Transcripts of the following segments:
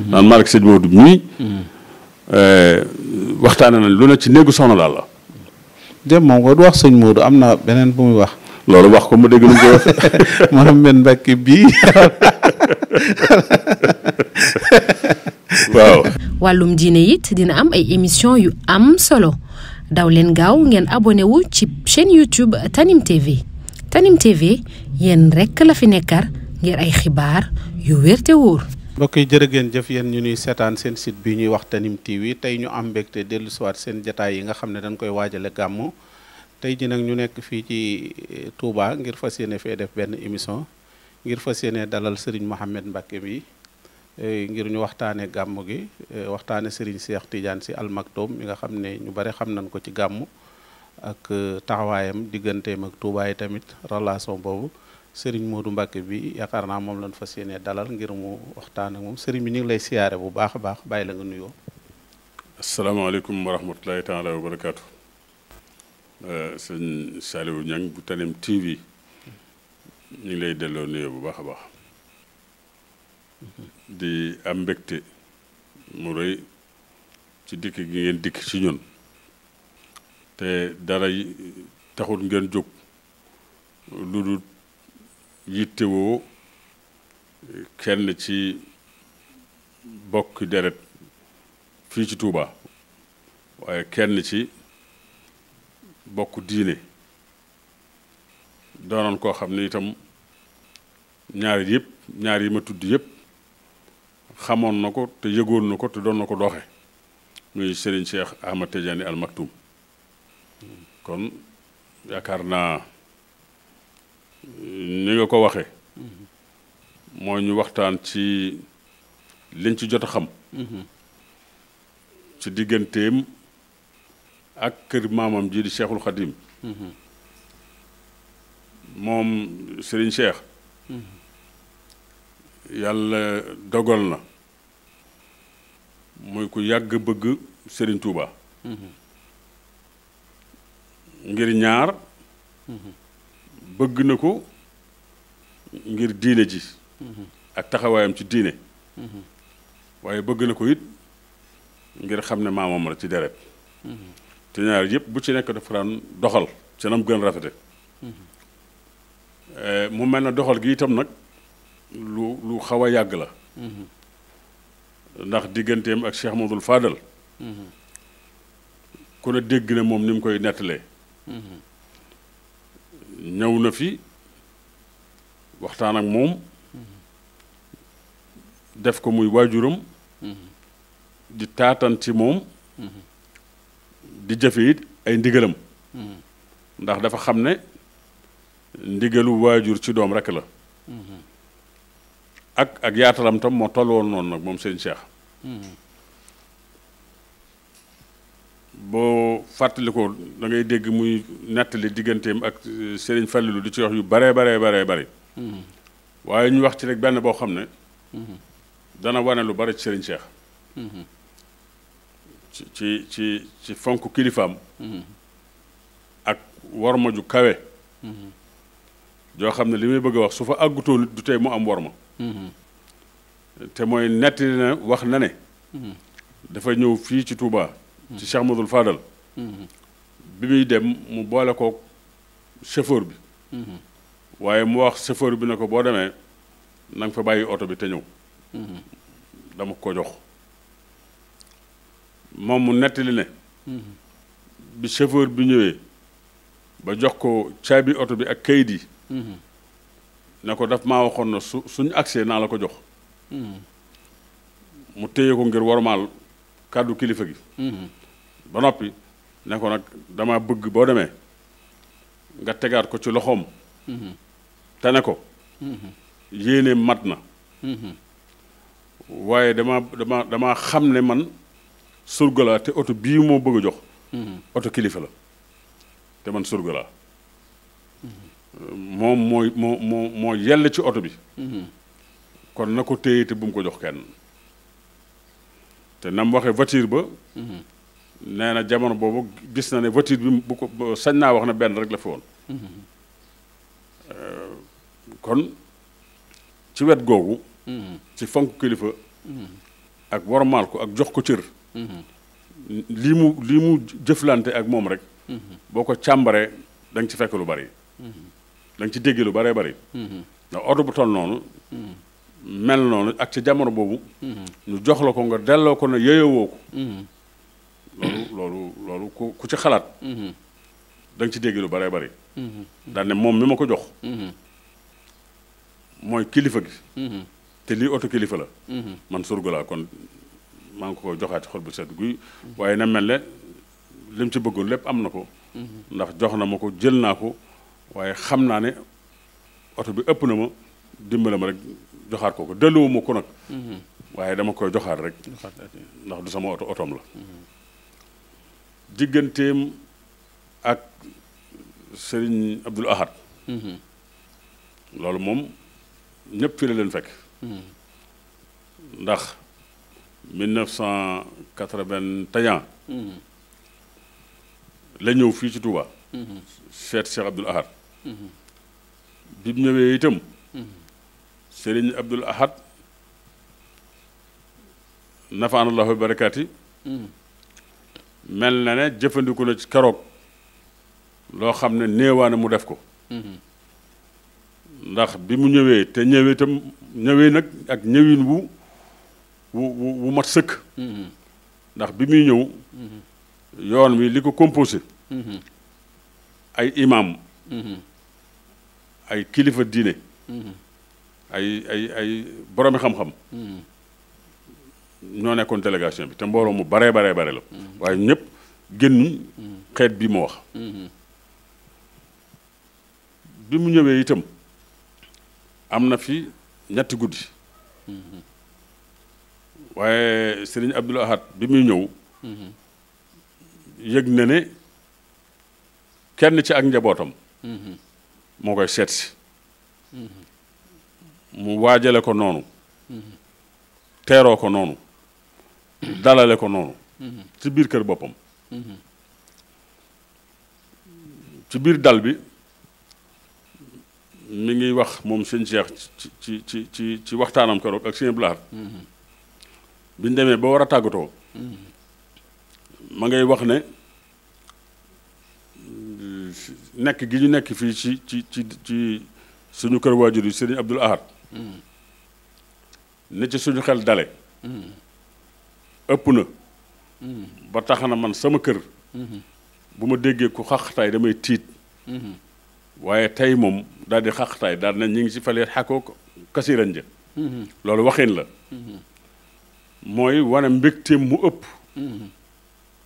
naan Malick sëñ Modou mii waxtaane nañ lu ne ci néegu soxna daal la. dem moom ko du wax sëñ Modou am na beneen bu muy wax. loolu wax ko mu dégg lu mu koy wax. Mouhamed Mbacke bii. waaw. wàllum diine it dina am ay émission yu am solo daw leen gaaw ngeen abonné wu ci chaîne YouTube Tanim TV Tanim TV yéen rekk la fi nekkar ngir ay xibaar yu wér te wóor. mbokk yi jërë ngeen jëf yéen ñu ñuy seetaan seen site bi ñuy wax Tanim TV tey ñu am mbégte dellu siwaat seen jataay yi nga xam ne dañ koy waajale gàmmu tey ji nag ñu nekk fii ci Touba ngir fas yéene fee def benn émission ngir fas yéene dalal Serigne Mouhamed Mbacke bi ngir ñu waxtaane gàmmu gi waxtaane Serigne Cheikh Tidiane Sy Al Maktoum mi nga xam ne ñu bari xam nañ ko ci gàmmu ak taxawaayam digganteem ak Touba yi tamit relation boobu Serigne Modou Mbacke bi yaakaar naa moom lañ fas yéene dalal ngir mu waxtaan ak moom Serigne bi ñu ngi lay siyaare bu baax a baax bàyyi la nga nuyoo. asalaamaaleykum wa rahmatulahi taala wa barakaatu. sëñ Saliou Niang bu Tanim TV ñu ngi lay delloo nuyoo bu baax a baax. di am mbégte mu rëy ci dikk gi ngeen dikk ci ñun te dara taxul ngeen jóg lu dul yittewoo kenn ci bokk deret fii ci Touba waaye kenn ci bokk diine doonoon koo xam ne itam ñaar yi ma tudd yëpp xamoon na ko te yëgoon na ko te doon na ko doxe muy Serigne Cheikh Ahmad Tidiane Al Maktoum kon yaakaar naa ni nga ko waxe moo ñu waxtaan ci liñ ci jot a xam ci digganteem ak kër maamam ji di Cheikhul Khadim moom Serigne Cheikh yàlla dogal na muy ku yàgg bëgg Serigne Touba ngir ñaar bëgg na ko ngir diine ji ak taxawaayam ci diine waaye bëgg na ko it ngir xam ne maamam la ci deret te ñaar yëpp bu ci nekk dafa daan doxal ci nam gën rafete mu mel na doxal gi itam nag lu xaw a yàgg la ndax digganteem ak Cheikh Modou Fadal ku ne dégg na moom ni mu koy nettalee ñëw na fi waxtaan ak moom def ko muy waajuram di taatan ci moom di jëfe it ay ndigalam ndax dafa xam ne ndigalu waajur ci doom rekk la ak yaatalam tam moo toll woon noonu nag moom sëñ Cheikh boo fàttali ko da ngay dégg muy nettali digganteem ak Serigne Fallilou di ci wax yu baree bari waaye ñu wax ci rek benn boo xam ne dana wane lu bari ci Serigne Cheikh ci fonk kilifaam ak worma ju kawe joo xam ne li muy bëgg a wax su fa àggutoo du tey mu am worma te mooy nettali na wax na ne dafa ñëw fii ci Touba ci Cheikh Modou Fadal bi muy dem mu boole ko chauffeur bi waaye mu wax chauffeur bi ne ko boo demee na nga fa bàyyi oto bi te ñëw dama ko jox moom mu nettali ne bi chauffeur bi ñëwee ba jox ko caabi oto bi ak kayit yi ne ko daf maa waxoon na suñu accès naa la ko jox mu téye ko ngir wormaal kàddu kilifa gi ba noppi ne ko nag dama bëgg boo demee nga tegaat ko ci loxoom te ne ko yéene mat na waaye dama xam ne man surga laa te oto bii moo bëgg a jox oto kilifa la te man surga laa moom moo yell ci oto bi kon na ko téye te bu mu ko jox kenn te nam waxee voiture ba nee na jamono boobu gis na ne voiture bi bu ko sañ naa wax na benn rek la fi woon kon ci wet googu ci fonk kilifa ak wormaal ko ak jox ko cër lii mu jëflante ak moom rek boo ko càmbaree da nga ci fekk lu bari da nga ci dégg lu baree bari ndax oto bu toll noonu mel noonu ak ci jamono boobu ñu jox la ko nga delloo ko na yeyewoo ko loolu ku ci xalaat da nga ci dégg lu baree bari daan ne moom mi ma ko jox mooy kilifa gi te lii oto kilifa la man surga laa kon maa ngi ko joxaat ci xol bu set guy waaye na mel ne lim ci bëggoon lépp am na ko ndax jox na ma ko jël naa ko waaye xam naa ne oto bi ëpp na ma dimbale ma rek joxaat ko delluwuma ko nag waaye dama koy joxaat rek ndax du sama otoom la digganteem ak Serigne Abdoul Ahad loolu moom ñëpp fi la leen fekk ndax 1981 la ñëw fii ci Touba seet Cheikh Abdoul Ahad bi mu ñëwee itam Serigne Abdoul Ahad nafaanallahu bi barakaati mel na ne jëfandiku na ci keroog loo xam ne néewaane mu def ko ndax bi mu ñëwee te ñëwee itam ñëwee nag ak ñëwin wu mat sëkk ndax bi muy ñëw yoon wi li ko composé ay imam ay kilifa diine ay boromi xam-xam ñoo nekkoon délégation bi te mbooloo mu baree bare la waaye ñëpp génnuñ xeet bi mu wax bi mu ñëwee itam am na fi ñetti guddi waaye Serigne Abdoul Ahad bi muy ñëw yëg na ne kenn ci ak njabootam moo koy seet si mu waajale ko noonu teeroo ko noonu dalale ko noonu ci biir kër boppam ci biir dal bi mi ngi wax moom sëñ Cheikh ci waxtaanam keroog ak sëñ Abdoul Ahad bi ñu demee ba war a tàggatoo ma ngay wax ne nekk gi ñu nekk fii ci suñu kër waajur yi sëriñ Abdoul Ahad ne ci suñu xel dale ëpp na ba tax na man sama kër bu ma déggee ku xaqtaay damay tiit waaye tey moom daal di xaqtaay daal na ñu ngi ci falee xakoo kasiran ja loolu waxin la mooy wane mbégteem mu ëpp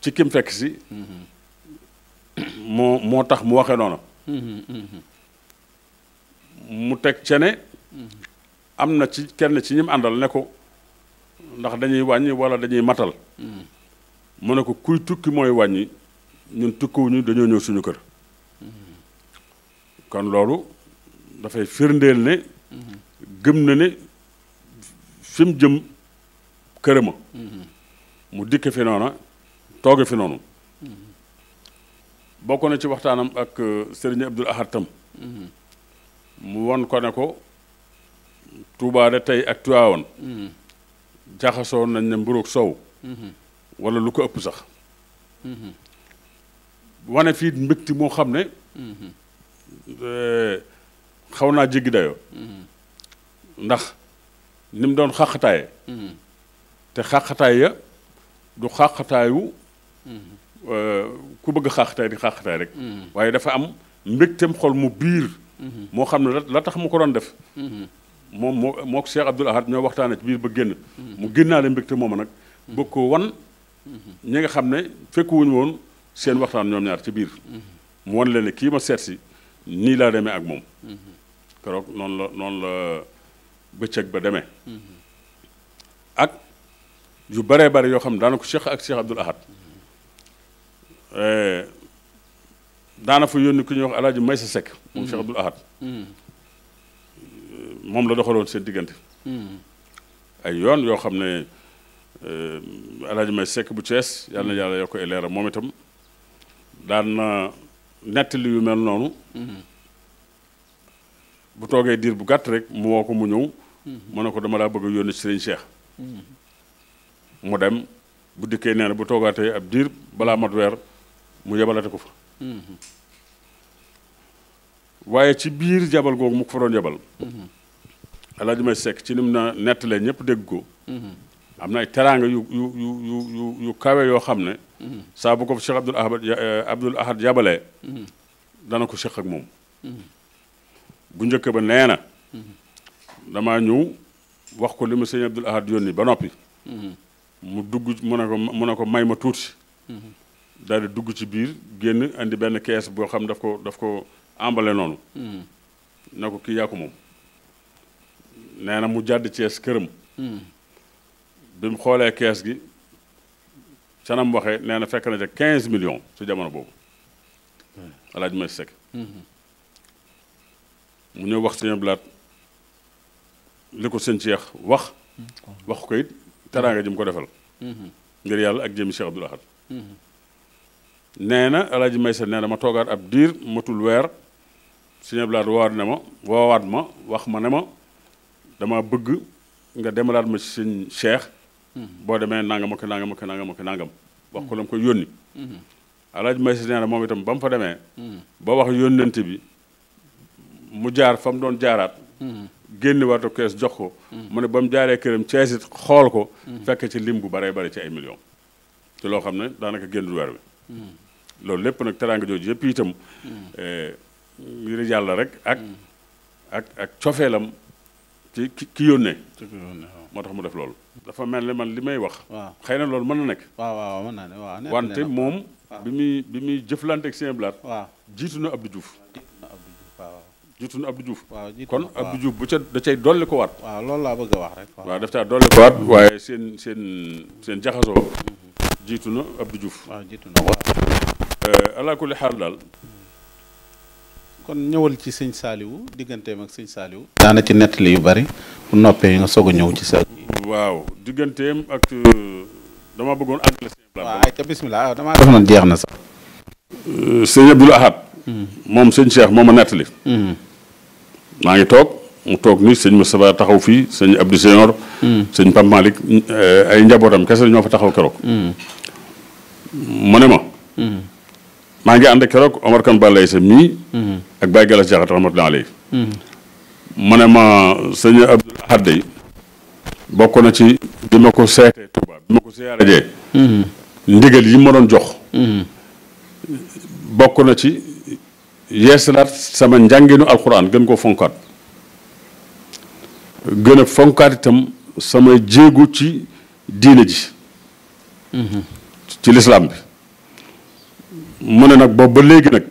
ci kim fekk si moo tax mu waxe noona mu teg ca ne am na ci kenn ci ñim àndal ne ko ndax dañuy wàññi wala dañuy matal mu ne ko kuy tukki mooy wàññi ñun tukkiwuñu dañoo ñëw suñu kër kon loolu dafay firndeel ne gëm na ne fi mu jëm kërëma mu dikk fi noona tooge fi noonu bokk na ci waxtaanam ak Serigne Abdoul Ahad tam mu won ko ne ko Touba de tey ak Tiwaawan jaxasoo nañ ne mburoog sow wala lu ko ëpp sax wane fii mbégti moo xam ne xaw naa jéggi dayoo ndax ni mu doon xàqataaye te xàqataay ya du xàqataayu ku bëgg xàqataay di xàqataay rek waaye dafa am mbégteem xol mu biir moo xam ne la tax mu ko doon def moom moo ko Cheikh Abdoul Ahad ñoo waxtaane ci biir ba génn mu génnaale mbégte mooma nag bëgg ko wan ñi nga xam ne fekkuwuñu woon seen waxtaan ñoom ñaar ci biir mu wan leen ne kii ma seet si nii laa demee ak moom keroog noonu la bëccëg ba demee ak yu baree bare yoo xam ne daana ko Cheikh ak Cheikh Abdoul Ahad daana fa yónni ku ñuy wax Alaaji Maysa Seck moom Cheikh Abdoul Ahad moom la doxaloon seen diggante ay yoon yoo xam ne Alaaji Maysa Seck bu Cees yàlla na yàlla yokk ay leeram moom itam daan na nettali yu mel noonu bu toogee diir bu gàtt rek mu woo ko mu ñëw mu ne ko dama laa bëgg a yónni ci Serigne Cheikh mu dem bu dikkee nee na bu toogaatee ab diir balaa mat weer mu yebalate ko fa waaye ci biir jabal googu mu ko fa doon yebal Alaaji May Sekk ci nim na nettalee ñëpp dégg ko am na ay teraanga yu kawe yoo xam ne saa bu ko Cheikh Abdoul Ahad yabalee dana ko seq ak moom bu njëkk ba nee na damaa ñëw wax ko li ma sëñ Abdoul Ahad yónni ba noppi mu dugg mu ne ko may ma tuuti daal di dugg ci biir génn andi benn kees boo xam daf ko emballé noonu na ko kii yaa ko moom nee na mu jàdd Cees këram bi mu xoolee kees gi canam waxee nee na fekk na ca 15 millions ci jamono boobu Alaaji May Sekk mu ñëw wax sëñ Blaat li ko sëñ Cheikh wax ko it teraanga ji mu ko defal ngir yàlla ak jëmi Cheikh Abdoul Ahad nee na Alaaji May Sekk nee na ma toogaat ab diir matul weer sëñ Blaat woowaat ma wax ma ne ma dama bëgg nga demalaat ma ci sëñ Cheikh boo demee nangam ak nangam wax ko la mu koy yónni Alaaji May Sekk nee na moom itam ba mu fa demee ba wax yónnante bi mu jaar fa mu doon jaaraat génn waatu kees jox ko mu ne ba mu jaaree këram Cees it xool ko fekk ci lim bu baree bari ci ay millions ci loo xam ne daanaka génnul weer wi loolu lépp nag teraanga jooju yëpp itam ngir yàlla rek ak cofeelam ci ki yónnee moo tax mu def loolu dafa mel ne man li may wax xëy na loolu mën na nekk waaw mën naa ne waaw wante moom bi muy jëflante ak Sëñ Blaat jiitu na Abdou Diouf jiitu na Abdou Diouf kon Abdou Diouf bu ca da cay dolli ko waat waaw loolu laa bëgg a wax rek waaw daf caa dolli ko waat waaye seen jaxasoo jiitu na Abdou Diouf waaw jiitu na waaw ala kulli xaal daal kon ñëwal ci sëñ Saliou digganteem ak sëñ Saliou daana ci nettali yu bari bu noppee nga soog a ñëw ci sa waaw digganteem ak dama bëggoon àggale sëñ Blaat waaw ay ca bismillah waaw damaa def noonu jeex na sax sëñ Abdoul Ahad moom sëñ Cheikh moo ma nettali maa ngi toog mu toog ni sëñ Moustapha taxaw fii sëñ Abdou Senor sëñ Pape Malick ay njabootam kese ñoo fa taxaw keroog mu ne ma maa ngi ànd keroog Omar Kane Balaye sa mii ak Baye Galas Jaxate rahmatullahi alayhi mu ne ma sëñ Abdoul Ahad yi bokk na ci bi ma ko seetee Touba bi ma ko siyaarajee ndigal yi ma doon jox bokk na ci yeesalaat sama njànginu alxuraan gën koo fonkaat gën a fonkaat itam sama jéegu ci diine ji ci lislaam bi mu ne nag boobu ba léegi nag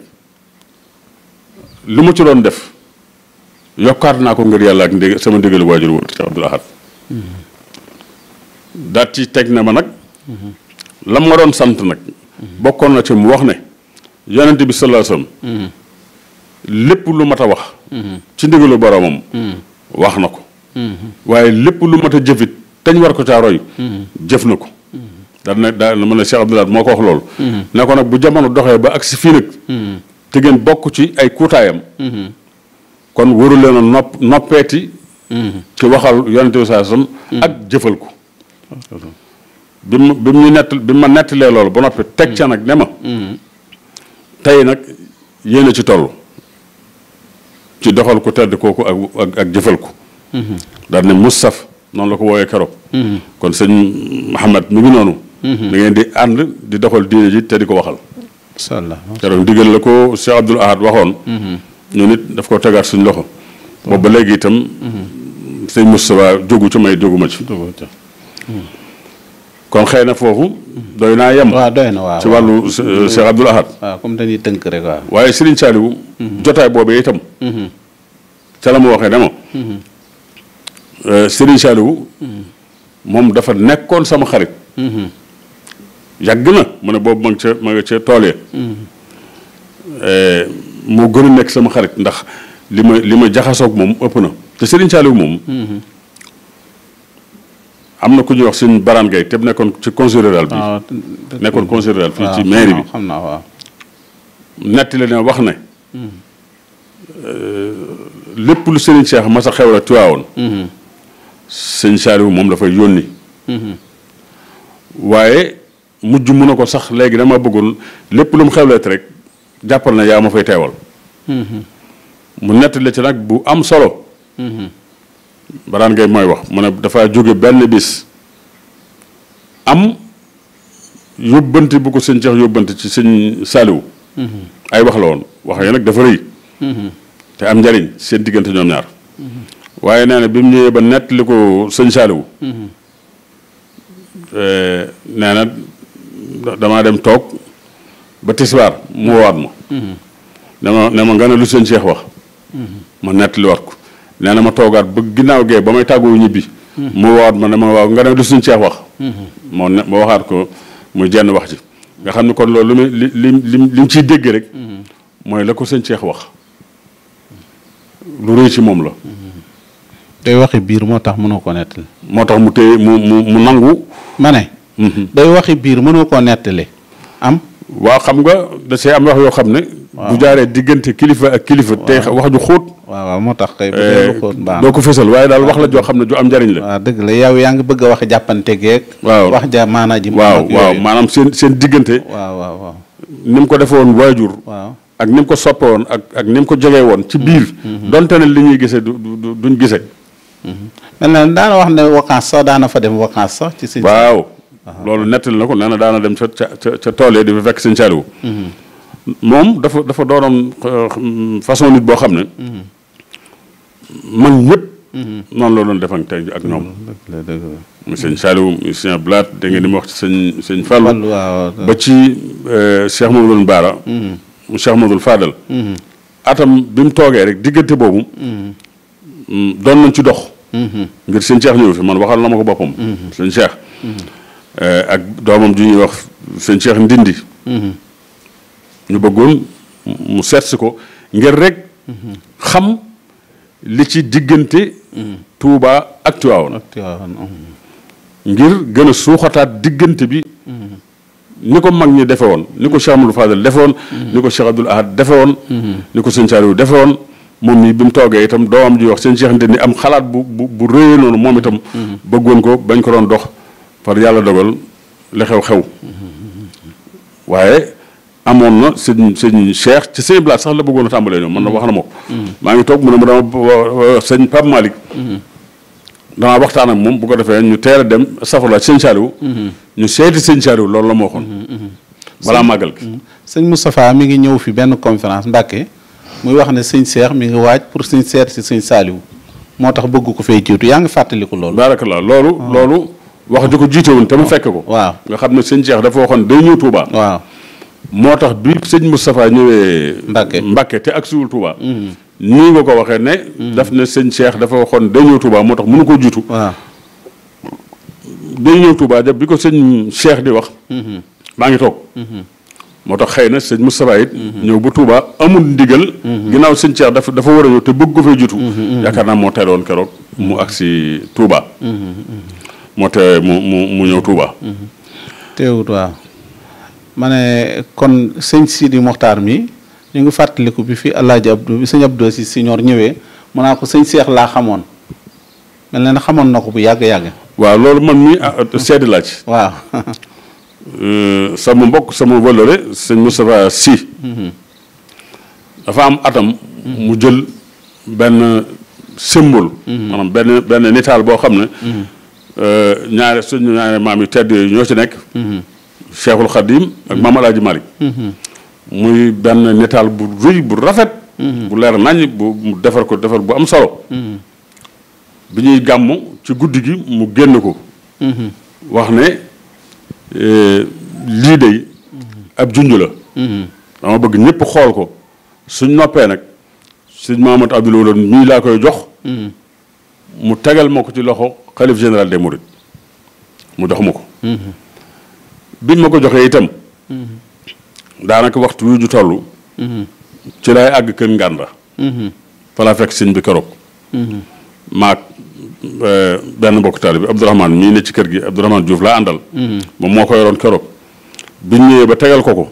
lu ma ci doon def yokkaat naa ko ngir yàlla ak sama ndigalu waajur woon Cheikh Abdoul Ahad daat ci teg na ma nag lam ma doon sant nag bokkoon na ci mu wax ne yonent bi sallallahu alayhi wasallam lépp lu mat a wax ci ndigalu boromam wax na ko waaye lépp lu mat a jëfit teñ war ko caa roy jëf na ko daal na mën a Cheikh Abdoul Ahad moo ko wax loolu ne ko nag bu jamono doxee ba ak si fii nag te ngeen bokk ci ay kuutaayam kon waru leen a noppeeti ci waxal yonent bi sallallahu alayhi wasallam ak jëfal ko bi ma nettalee loolu ba noppi teg ca nag ne ma tey nag yéen a ci toll ci doxal ko tedd kooku ak jëfal ko daal ne Moustapha noonu la ko woowee keroog kon sëñ Mouhamed mi ngi noonu da ngeen di ànd di doxal diine ji te di ko waxal incha allah keroog ndigal la ko Cheikh Abdoul Ahad waxoon ñu nit daf ko tegaat suñ loxo boobu ba léegi itam sëñ Moustapha jógu ci may jóguma ci kon xëy na foofu doy naa yem waaw doy na waaw ci wàllu Cheikh Abdoul Ahad waaw comme dañuy tënk rek waaw waaye Serigne Saliou jotaay boobee itam ca la mu waxee ne ma Serigne Saliou moom dafa nekkoon sama xarit yàgg na mu ne boobu ma nga ca tool ya moo gën a nekk sama xarit ndax li ma jaxasoog moom ëpp na te Serigne Saliou moom am na ku ñuy wax sëñ Barane Gueye te nekkoon ci conseil rural bi nekkoon conseil rural fii ci mairie bi xam naa waaw netti la ne wax ne lépp lu Serigne Cheikh masa xew la Tiwaawoon sëñ Saliou moom dafay yónni waaye mujj mun na ko sax léegi dama bëggoon lépp lu mu xewleet rek jàppal na yaa ma fay teewal mu nettali ci nag bu am solo baraan ngay mooy wax mu ne dafa jóge benn bis am yóbbante bu ko sëñ Cheikh yóbbante ci sëñ Saliou ay wax la woon wax yi nag dafa rëy te am njariñ seen diggante ñoom ñaar waaye nee na bi mu ñëwee ba nettali ko sëñ Saliou nee na damaa dem toog ba tisbaar mu woowaat ma ne ma nga ne lu sëñ Cheikh wax ma nettali waat ko nee na ma toogaat ba ginnaaw gee ba may tàggoo ñibbi mu woowaat ma ne ma waaw nga ne lu sëñ Cheikh wax moo ne ma waxaat ko muy jenn wax ji nga xam ne kon loolu li mu ciy dégg rek mooy la ko sëñ Cheikh wax lu rëy ci moom la day waxi biir moo tax mënoo ko nettali moo tax mu téye mu nangu ma ne day waxi biir mënoo koo nettali am waaw xam nga da see am wax yoo xam ne bu jaaree diggante kilifa ak kilifa te wax ju xóot waaw moo tax kay bu xóot baax doo ko fësal waaye daal wax la joo xam ne ju am njariñ la waaw dëgg la yow yaa ngi bëgg a wax jàppante geeg waaw wax ja maanaa ji waaw maanaam seen diggante waaw ni mu ko defee woon waajur waaw ak ni mu ko soppe woon ak ni mu ko jegee woon ci biir donte ne li ñuy gisee duñ gisee mel na daana wax ne vacances sax daana fa dem vacances sax ci sëñ waaw loolu nettali na ko nee na daana dem ca tool yi di fa fekk sëñ Saliou moom dafa doonoon façon nit boo xam ne man ñëpp noonu la doon defante ak ñoom mu sëñ Saliou mu sëñ Blaat da ngeen di ma wax ci sëñ Fallou ba ci Cheikh Mamadou Bara mu Cheikh Mamadou Fadal atam bi mu toogee rek diggante boobu doon nañ ci dox ngir sëñ Cheikh ñëw fi man waxal na ma ko boppam sëñ Cheikh ak doomam ju ñuy wax sëñ Cheikh Ndindi ñu bëggoon mu seet si ko ngir rek xam li ci diggante Touba ak Tivaouane ngir gën a suuxataat diggante bi ni ko mag ñi defe woon ni ko Cheikh Amadou Fadel defe woon ni ko Cheikh Abdoul Ahad defe woon ni ko sëñ Saliou defe woon moom mi bi mu toogee itam doomam ji wax sëñ Cheikh Ndindi am xalaat bu rëyee noonu moom itam bëggoon ko bañ ko doon dox par yàlla dogal li xew-xew waaye amoon na sëñ Cheikh ci sëñ Blaat sax la bëggoon a tàmbalee ñoom man na wax na ma ko maa ngi toog mu ne ma dama sëñ Pape Malick damaa waxtaan ak moom bu ko defee ñu teel a dem safara sëñ Saliou ñu seeti sëñ Saliou loolu la ma waxoon balaa màggal gi sëñ Moustapha mi ngi ñëw fi benn conférence Mbàkke muy wax ne sëñ Cheikh mi ngi waaj pour sëñ seet si sëñ Saliou moo tax bëgg ko fay jiitu yaa ngi fàttaliku loolu barakallah loolu wax ji ko jiite woon te mu fekk ko waaw nga xam ne sëñ Cheikh dafa waxoon day ñëw Touba waaw moo tax bi sëñ Moustapha ñëwee Mbàkke te ak siwul Touba nii nga ko waxee ne daf ne sëñ Cheikh dafa waxoon day ñëw Touba moo tax mënu ko jiitu waaw day ñëw Touba ja bi ko sëñ Cheikh di wax maa ngi toog moo tax xëy na sëñ Moustapha it ñëw ba Touba amul ndigal ginnaaw sëñ Cheikh dafa war a ñëw te bëgg ko fay jiitu yaakaar naa moo teeloon keroog mu agsi Touba moo te mu ñëw Touba teewut waaw ma ne kon sëñ Sidi Mokhtar mi ñu ngi fàttaliku bi fi Alaaji Abdou bi sëñ Abdou si Siñoor ñëwee mu naa ko sëñ Cheikh laa xamoon mel na ne xamoon na ko bu yàgg-yàgg waaw loolu man mi seedi laa ci waaw sama mbokk sama wëllëre sëñ Moustapha Sy dafa am atam mu jël benn symbole maanaam benn nitaal boo xam ne suñu ñaari maam yu tedd yooyu ñoo ci nekk Cheikhul Khadim ak Maam Alaaji Malick muy benn nitaal bu rëy bu rafet bu leer nañ mu defar ko defar bu am solo bi ñuy gàmm ci guddi gi mu génn ko wax ne lii de ab junj la dama bëgg ñëpp xool ko suñ noppee nag sëñ Mamadou Abdoul Wahab mii laa koy jox mu tegal ma ko ci loxo xalif général des Mourides mu jox ma ko biñ ma ko joxee itam daanaka waxtu wi ju toll ci lay àgg kër Ngànda fa laa fekk sëñ bi keroog maag benn mbokk taali bi Abdourahmane mii ne ci kër gi Abdourahmane Diouf laa àndal moom moo ko yoroon keroog biñ ñëwee ba tegal ko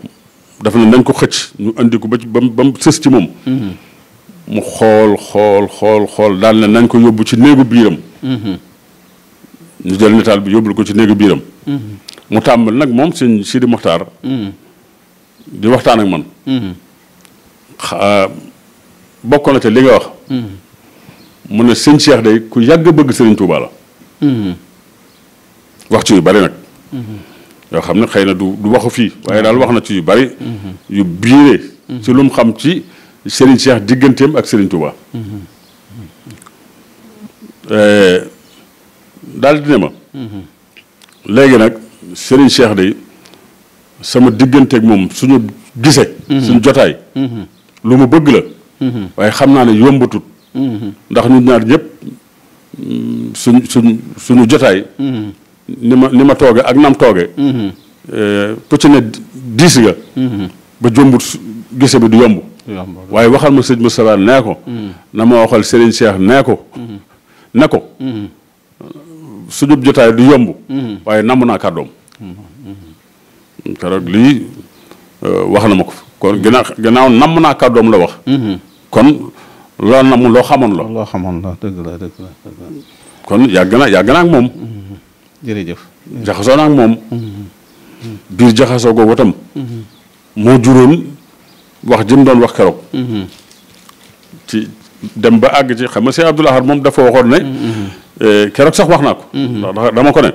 dafa ne nañ ko xëcc ñu andi ko ba mu sës ci moom mu xool daal ne nañ ko yóbbu ci néegu biiram ñu jël nataal bi yóbbul ko ci néegu biiram mu tàmbali nag moom sëñ Sidi Mokhtar di waxtaan ak man bokk na ca li nga wax mu ne sëñ Cheikh day ku yàgg bëgg Sëriñ Tuuba la wax ci yu bari nag yoo xam ne xëy na du waxu fii waaye daal wax na ci yu bari yu biiree ci lu mu xam ci Sëriñ Cheikh digganteem ak Sëriñ Tuuba daal di ne ma léegi nag Sëriñ Cheikh day sama digganteeg moom suñu gise suñu jotaay lu mu bëgg la waaye xam naa ne yombatut ndax ñu ñaar ñëpp suñu jotaay ni ma tooge ak nam tooge ku ci ne diis nga ba jombut gise bi du yomb waaye waxal ma sëñ Moustapha nee ko na ma waxal Serigne Cheikh nee ko ne ko suñu jotaay du yomb waaye namm naa kàddoom keroog lii wax na ma ko kon gannaaw namm naa kàddoom la wax kon loo namm loo xamoon la dëgg la kon yàgg na ak moom jërëjëf jaxasoo na ak moom biir jaxasoo googu tam moo juróon wax jëm doon wax keroog ci dem ba àgg ci xam nga Cheikh Abdoul Ahad moom dafa waxoon ne keroog sax wax naa ko ndax dama ko ne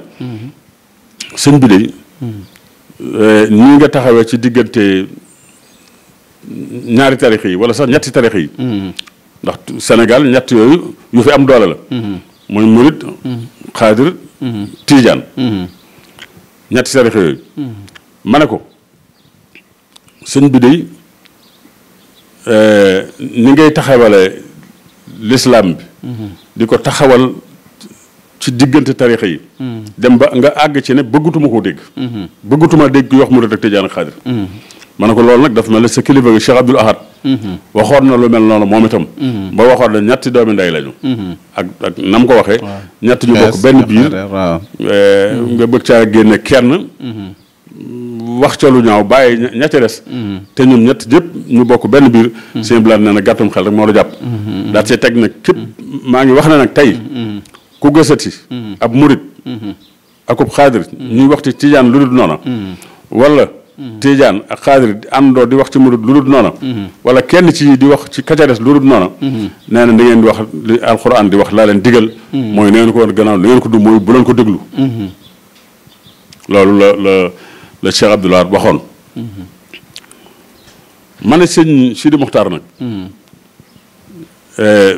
sëñ bi de nii nga taxawee ci diggante ñaari tarix yi wala sax ñetti tarix yi ndax Sénégal ñett yooyu yu fi am doole la mooy murit xaadir tiijaan ñetti tarix yooyu ma ne ko sëñ bi de ni ngay taxawale lislaam bi di ko taxawal ci diggante tarixa yi dem ba nga àgg ci ne bëggatuma koo dégg bëggatuma dégg ku wax murit ak tijaan ak xaadir ma ne ko loolu nag dafa mel ne sa kilifa gi Cheikh Abdoul Ahad waxoon na lu mel noonu moom itam ba waxoon na ñetti doomi ndey lañu ak nam ko waxee ñetti ñu bokk benn biir nga bëgg caa génne kenn wax ca lu ñaaw bàyyi ña ca des te ñun ñett ñëpp ñu bokk benn biir seen bilaat nee na gàttum xel rek moo la jàpp daal see teg nag képp maa ngi wax ne nag tey ku gësati ab murit akub xaadir ñuy wax ci tijaan lu dul noona wala tijaan ak xaadir àndoo di wax ci murit lu dul noona wala kenn ci di wax ci kacares lu dul noona nee na da ngeen di wax li alxuraan di wax laa leen digal mooy nee ngeen ko war gannaaw li ngeen ko du mooy bu leen ko déglu loolu la Cheikh Abdoul Ahad waxoon ma ne sëñ Sidi Mokhtar nag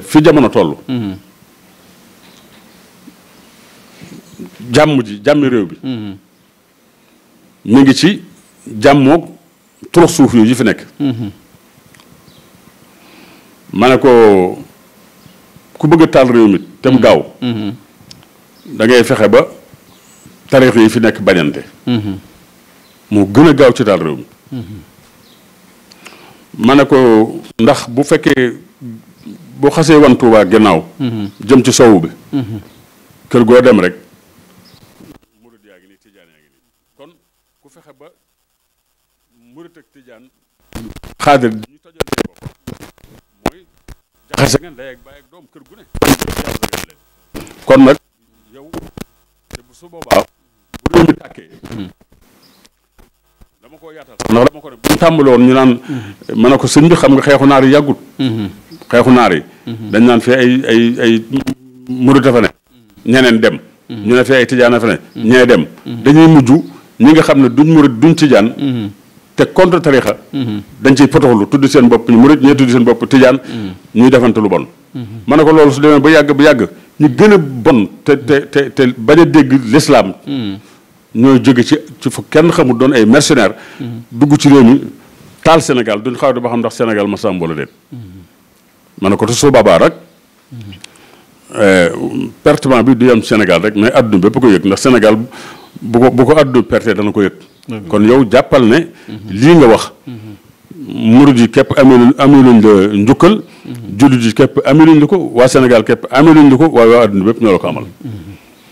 fi jamono toll jàmmi réew bi mi ngi ci jàmmoog turux suuf yi fi nekk ma ne ko ku bëgg a taal réew mi te mu gaaw da ngay fexe ba tarix yi fi nekk bañante moo gën a gaaw ci taal réew mi ma ne ko ndax bu fekkee boo xasee wan Tuubaa gannaaw jëm ci sowu bi kër goo dem rek murit yaa ngi nii tijaan yaa ngi nii kon ku fexe ba murit ak tijaan xaadir ñu tojal leen bopp mooy jaxase ngeen day ak baay ak doom kër gu ne kon nag yow te bu su boobaa bu réew mi tàkkee dama koo yaatal ndax dama ko ne bu ñu tàmbali woon ñu naan ma ne ko sëñ bi xam nga xeexu naar yi yàggut xeexu naar yi dañ naan fee ay murit a fa ne ñeneen dem ñu ne fee ay tijaan a fa ne ñee dem dañuy mujj ñi nga xam ne duñ murit duñ tijaan te contre tarixa dañ ciy potoxlu tudd seen bopp ñu murit ñee tudd seen bopp tijaan ñuy defante lu bon ma ne ko loolu su demee ba yàgg ñu gën a bon te bañ a dégg l'islam ñooy jóge ci fu kenn xamul doon ay mercenaires dugg ci réew mi taal Sénégal duñ xaw di ba xam ndax Sénégal ma sàmm wala déet ma ne ko te su boobaa rek pertement bi du yem Sénégal rek mais adduna bépp ko yëg ndax Sénégal bu ko adduna perte dana ko yëg kon yow jàppal ne lii nga wax murid yi képp amee luñ la njukkal jullit yi képp amee luñ la ko waa Sénégal képp amee luñ la ko waaye waa adduna bépp ñoo la ko amal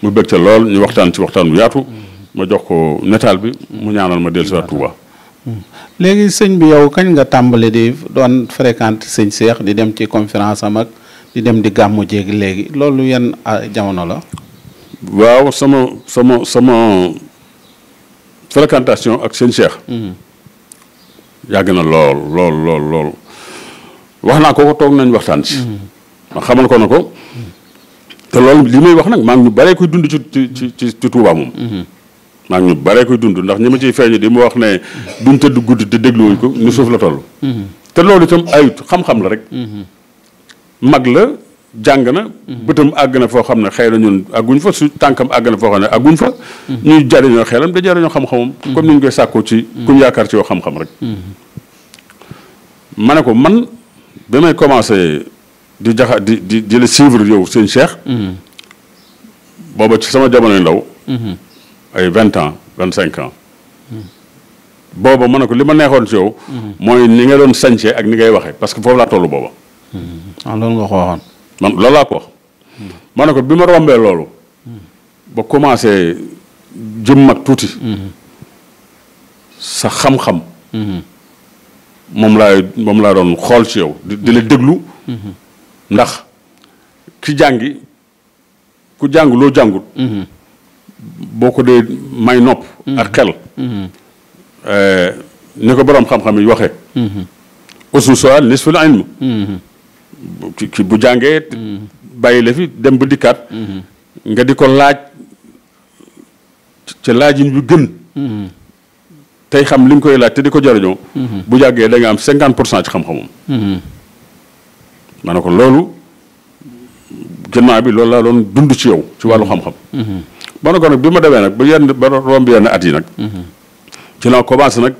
mu bëgg ca lool ñu waxtaan ci waxtaan bu yaatu ma jox ko netaal bi mu ñaanal ma dellu si waat Touba. léegi sëñ bi yow kañ nga tàmbali di doon fréquente sëñ Cheikh di dem ci conférence am ak di dem di gàmmu jéegi léegi loolu yan jamono la. waaw sama fréquentation ak sëñ Cheikh. yàgg na lool wax naa ko toog nañ waxtaan ci. ma xamal ko na ko. te loolu li may wax nag maa ngi ñu baree koy dund ci Touba moom. maa ngi ñu baree koy dund ndax ñi ma ciy feeñ di mu wax ne duñ tëdd guddi te dégluwuñ ko ni suuf la toll. te loolu itam ayut xam-xam la rek. mag la jàng na. bëtam àgg na foo xam ne xëy na ñun àgguñ fa su tànkam àgg na foo xam ne àgguñ fa. ñuy jariñoo xelam da jariñoo xam-xamam. comme ni ñu koy sàkkoo ci ku ñu yaakaar ci yoo xam-xam rek. ma ne ko man ba may commencé di la suivre yow sëñ Cheikh. booba ci sama jamonoy ndaw. ay 20 ans 25 ans. booba ma ne ko li ma neexoon ci yow. mooy ni nga doon sañcee ak ni ngay waxee parce que foofu laa tollu booba. loolu nga ko waxoon. man loolu laa ko wax. ma ne ko bi ma rombee loolu. ba commencé jëm mag tuuti. sa xam-xam. moom laa doon xool ci yow di la déglu. ndax ki jàngi ku jàng loo jàngut. boo ko dee may nopp. ak xel. ni ko boroom xam-xam yi waxee. usul su'aal nisful ilm. ki bu jàngee. bàyyi la fi dem ba dikkaat. nga di ko laaj ca laajin bi gën. tey xam li nga koy laaj te di ko jariñoo. bu jàggee da nga am 50% ci xam-xamam. ma ne ko loolu gannaaw bi loolu laa doon dund ci yow ci wàllu xam-xam. ba ne ko nag bi ma demee nag ba romb yenn at yi nag. ci la commencé nag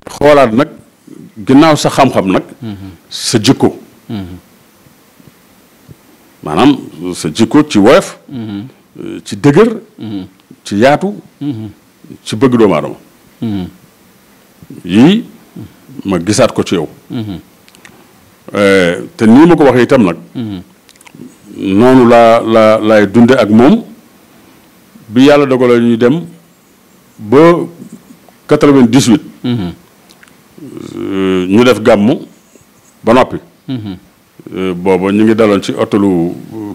xoolaat nag ginnaaw sa xam-xam nag. sa jikko. maanaam sa jikko ci woyof. ci dëgër. ci yaatu. ci bëgg doomu aadama. yii ma gisaat ko ci yow. te nii ma ko waxee itam nag. noonu laay dunde ak moom bi yàlla dogalee ñu dem ba 98. ñu def gàmmu ba noppi. booba ñu ngi daloon ci hôtelu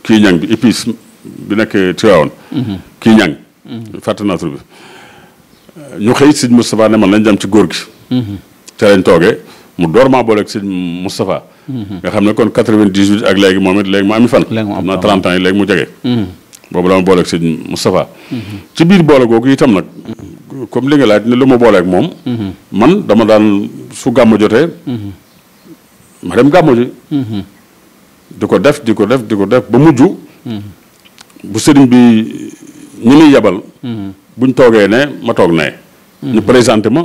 kii ñang bi épice bi nekk Tivaouane. kii ñang fàtte naa tur bi ñu xëy sëñ Moustapha ne man lañ dem ci góor gi. ca lañ toogee mu door maa booleeg sëñ Moustapha. nga xam ne kon 98 ak léegi moom it léegi mu ami fan. am na 30 ans yi léegi mu jege. boobu la ma booleeg sëñ Moustapha. ci biir boole googu itam nag comme li nga laaj ne lu ma booleeg moom. man dama daan su gàmmu jotee. ma dem gàmmu ji. di ko def ba mujj. bu sëriñ bi ñi muy yebal. buñ toogee ne ma toog nee. ñu présenté ma.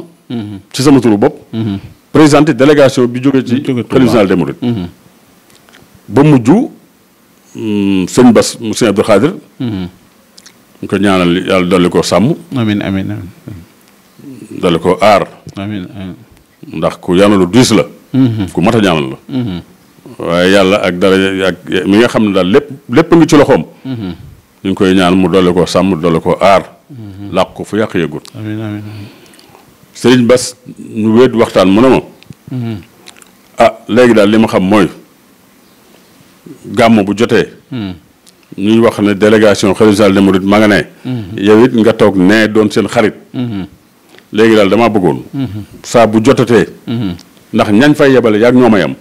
ci sama turu bopp. présenté délégation bi jóge ci xalifa général des mourides. ba mujj sëñ Bass mu sëñ Abdou Khadir. ñu ko ñaanal yàlla dolli ko sàmm. amiin amiin. dolli ko aar. amiin. ndax ku yàlla diis la. ku mat a ñaanal la. waaye yàlla ak dara ak mi nga xam ne daal lépp ngi ci loxoom. ñu ngi koy ñaan mu dolli ko sàmm dolli ko aar. làq ko fu yàq yëgul. amiin amiin. Sëriñ Bass ñu wéet waxtaan mu ne ma. léegi daal li ma xam mooy gàmm bu jotee. ñuy wax ne délégation xalifa général des mourides ma nga ne. yow it nga toog ne doon seen xarit. léegi daal damaa bëggoon. saa bu jotatee. ndax ñañ fay yebale yaag ñoo ma yam.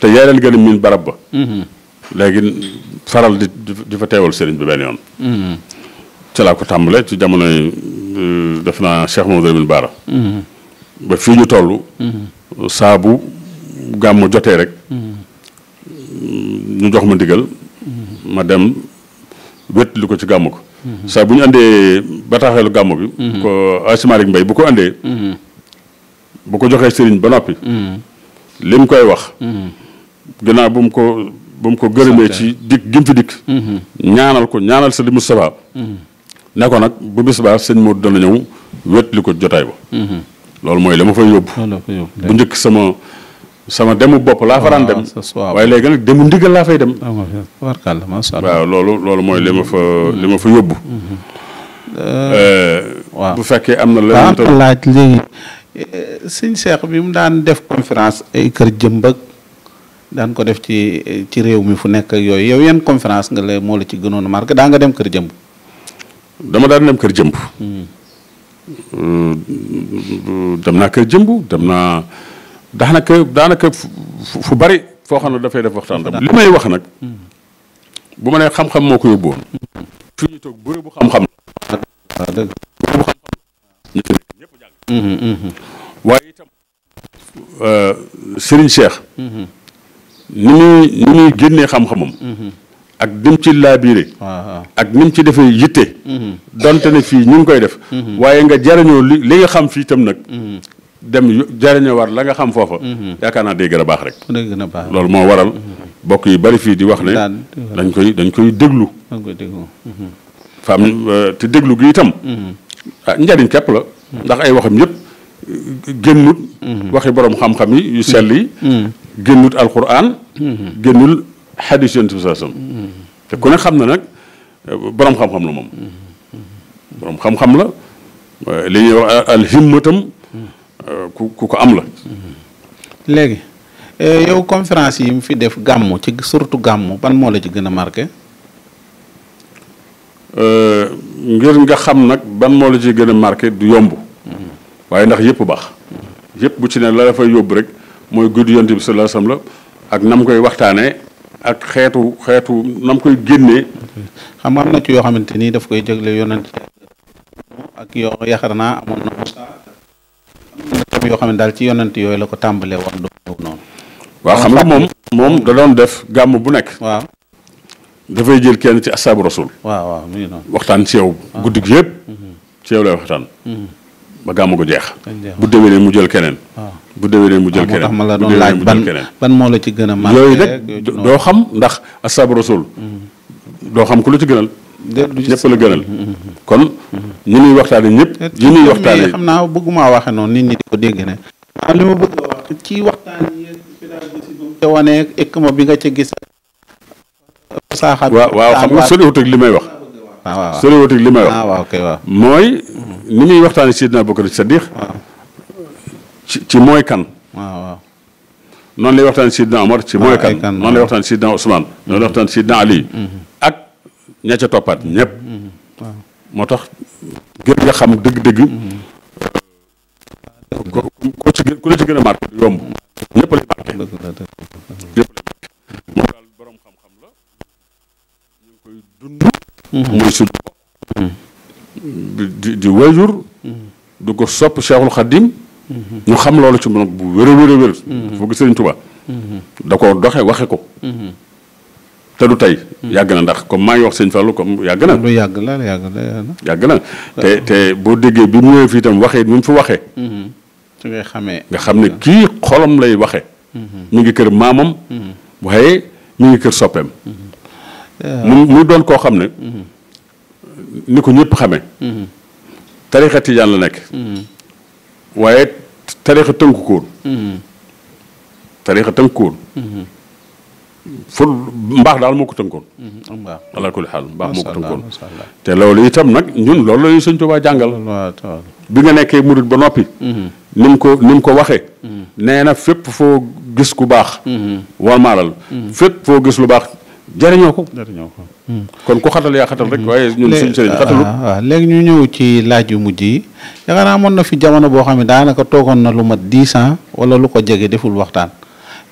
te yaa leen gën a miin barab ba. léegi faral di fa teewal sëriñ bi benn yoon. ca laa ko tàmbale ci jamonoy def naa Cheikh Mamadou Lamine Bara. ba fii ñu toll. saa bu gàmmu jotee rek. ñu jox ma ndigal. ma dem wét lu ko ci gàmmu ko. saa bu ñu andee bataaxeelu gàmmu bi. ko Asimalik Mbay bu ko andee. bu ko joxee sëriñ ba noppi. li mu koy wax. gannaaw bu mu ko gërëmee ci dikk gi mu fi dikk. ñaanal sa li Moustapha. ne ko nag bu bis baa sëñ Modou dana ñëw wét li ko jotaay ba. loolu mooy la ma fay yóbbu. bu njëkk sama demu bopp laa fa daan dem. waaye léegi nag demu ndigal laa fay dem. waaw loolu mooy li ma fa yóbbu. waaw bu fekkee am na leneen laaj léegi sëñ Cheikh bi mu daan def conférence ay kër jëmbag daan ko def ci réew mi fu nekk ak yooyu yow yan conférence moo la ci gënoon a marqué daa nga dem kër jëmb. dama daan dem kër jëmb. dem naa kër jëmb dem naa daanaka fu bari foo xam ne dafay def waxtaan. li may wax nag bu ma nee xam-xam moo ko yóbbuwoon. fi ñu toog bëre bu xam-xam. waaw dëgg. bëre bu xam-xam ñu fi nekk ñëpp jàng. waaye itam Serigne Cheikh. ni muy génnee xam-xamam. ak nim ci laabiire. ak nim ci defee yitte. donte ne fii ñu ngi koy def. waaye nga jariñoo li nga xam fii itam nag. dem jariñoo war la nga xam foofa. yaakaar naa day gën a baax rek. day gën a baax loolu moo waral bokk yi bari fii di wax ne. dañ koy déglu. dañ koy déglu. fam te déglu gi itam. njariñ képp la. ndax ay waxam yëpp génnut. waxi borom xam-xam yi yu sell yi. génnut alquran. génnul xadis yonent bi sallallahu alayhi wasallam te ku ne xam na nag borom xam-xam la moom. borom xam-xam la li ñuy wax alhimmatam ku ko am la. léegi yow conférence yi mu fi def gàmmu ci surtout gàmmu ban moo la ci gën a marqué. ngir nga xam nag ban moo la ci gën a marqué du yomb. waaye ndax yëpp baax. yëpp bu ci ne la dafay yóbbu rek mooy guddi yonent bi sallallahu alayhi wasallam la ak nam koy waxtaanee ak xeetu nam koy génnee. xam nga am na ci yoo xamante ni daf koy jégle yonent ak yoo yaakaar naa amoon na tam yoo xam ne daal ci yonent yooyu la ko tàmbalee woon du ñëw noonu. waaw xam nga moom da doon def gàmm bu nekk. waaw dafay jël kenn ci asaabu rasul. waaw mu ngi noonu. waxtaan ci yow. guddi gi yëpp. ci yow lay waxtaan. ba gàmm ko jeex. bu déwénee mu jël keneen. bu déwénee mu jël keneen. moo tax ma la doon laaj ban moo la ci gën a marqué. yooyu nag doo xam ndax asaabu rasul. doo xam ku la ci gënal. ñëpp la gënal. kon ñi ñuy waxtaane ñëpp. ñi ñuy waxtaane xam naa bëgguma waxe noonu nit ñi di ko dégg ne. li ma bëgg a wax ci waxtaan yi ca wane ekma bi nga ca gis. waaw xam nga soriwut ak li may wax. waaw soriwut ak li may wax. waaw kay waaw. mooy ni muy waxtaane Sidna Abubakar Sadiq. ci mooy kan. waaw. noonu lay waxtaan Sidna Omar ci mooy kan. noonu lay waxtaan Sidna Ousmane. noonu lay waxtaan Sidna Ali. ak ña ca toppaat ñëpp. moo tax ngir nga xam dëgg-dëgg. ku la ci gën a marqué du yomb. ñëpp lay marqué. ñëpp lay marqué. moom daal borom xam-xam la. ñu ngi koy dund. muy suñu bopp. di wayjur. du ko sopp Cheikhul Khadim. ñu xam loolu ci moom bu wér a wér. foog Sëriñ Tuubaa. da koo doxe waxe ko. te du tey. yàgg na ndax comme maa ngi wax sëñ Fallou comme yàgg na. lu yàgg la. yàgg na te boo déggee bi mu ñëwee fii itam waxee bi mu fi waxee. su ngay xamee. nga xam ne kii xolam lay waxe mi ngi kër maamam. waaye mi ngi kër soppeem. mu doon koo xam ne. ni ko ñëpp xamee. tarixa tijaan la nekk. waaye tarixa tënku koon. tarixa tënku koon. ful mbaax daal moo ko tënkoon. mbaax ala kulli xaal mbaax moo ko tënkoon. te loolu itam nag ñun loolu la ñuy Sëñ Tuubaa jàngal. bi nga nekkee murit ba noppi. ni mu ko waxee. nee na fépp foo gis ku baax. warmaalal. fépp foo gis lu baax jariñoo ko. kon ku xatal yaa xatal rek waaye ñun suñu sëriñ xatalut. waaw léegi ñu ñëw ci laaj yu mujj yi yaakaar naa amoon na fi jamono boo xam ne daanaka toogoon na lu mat 10 ans wala lu ko jege deful waxtaan.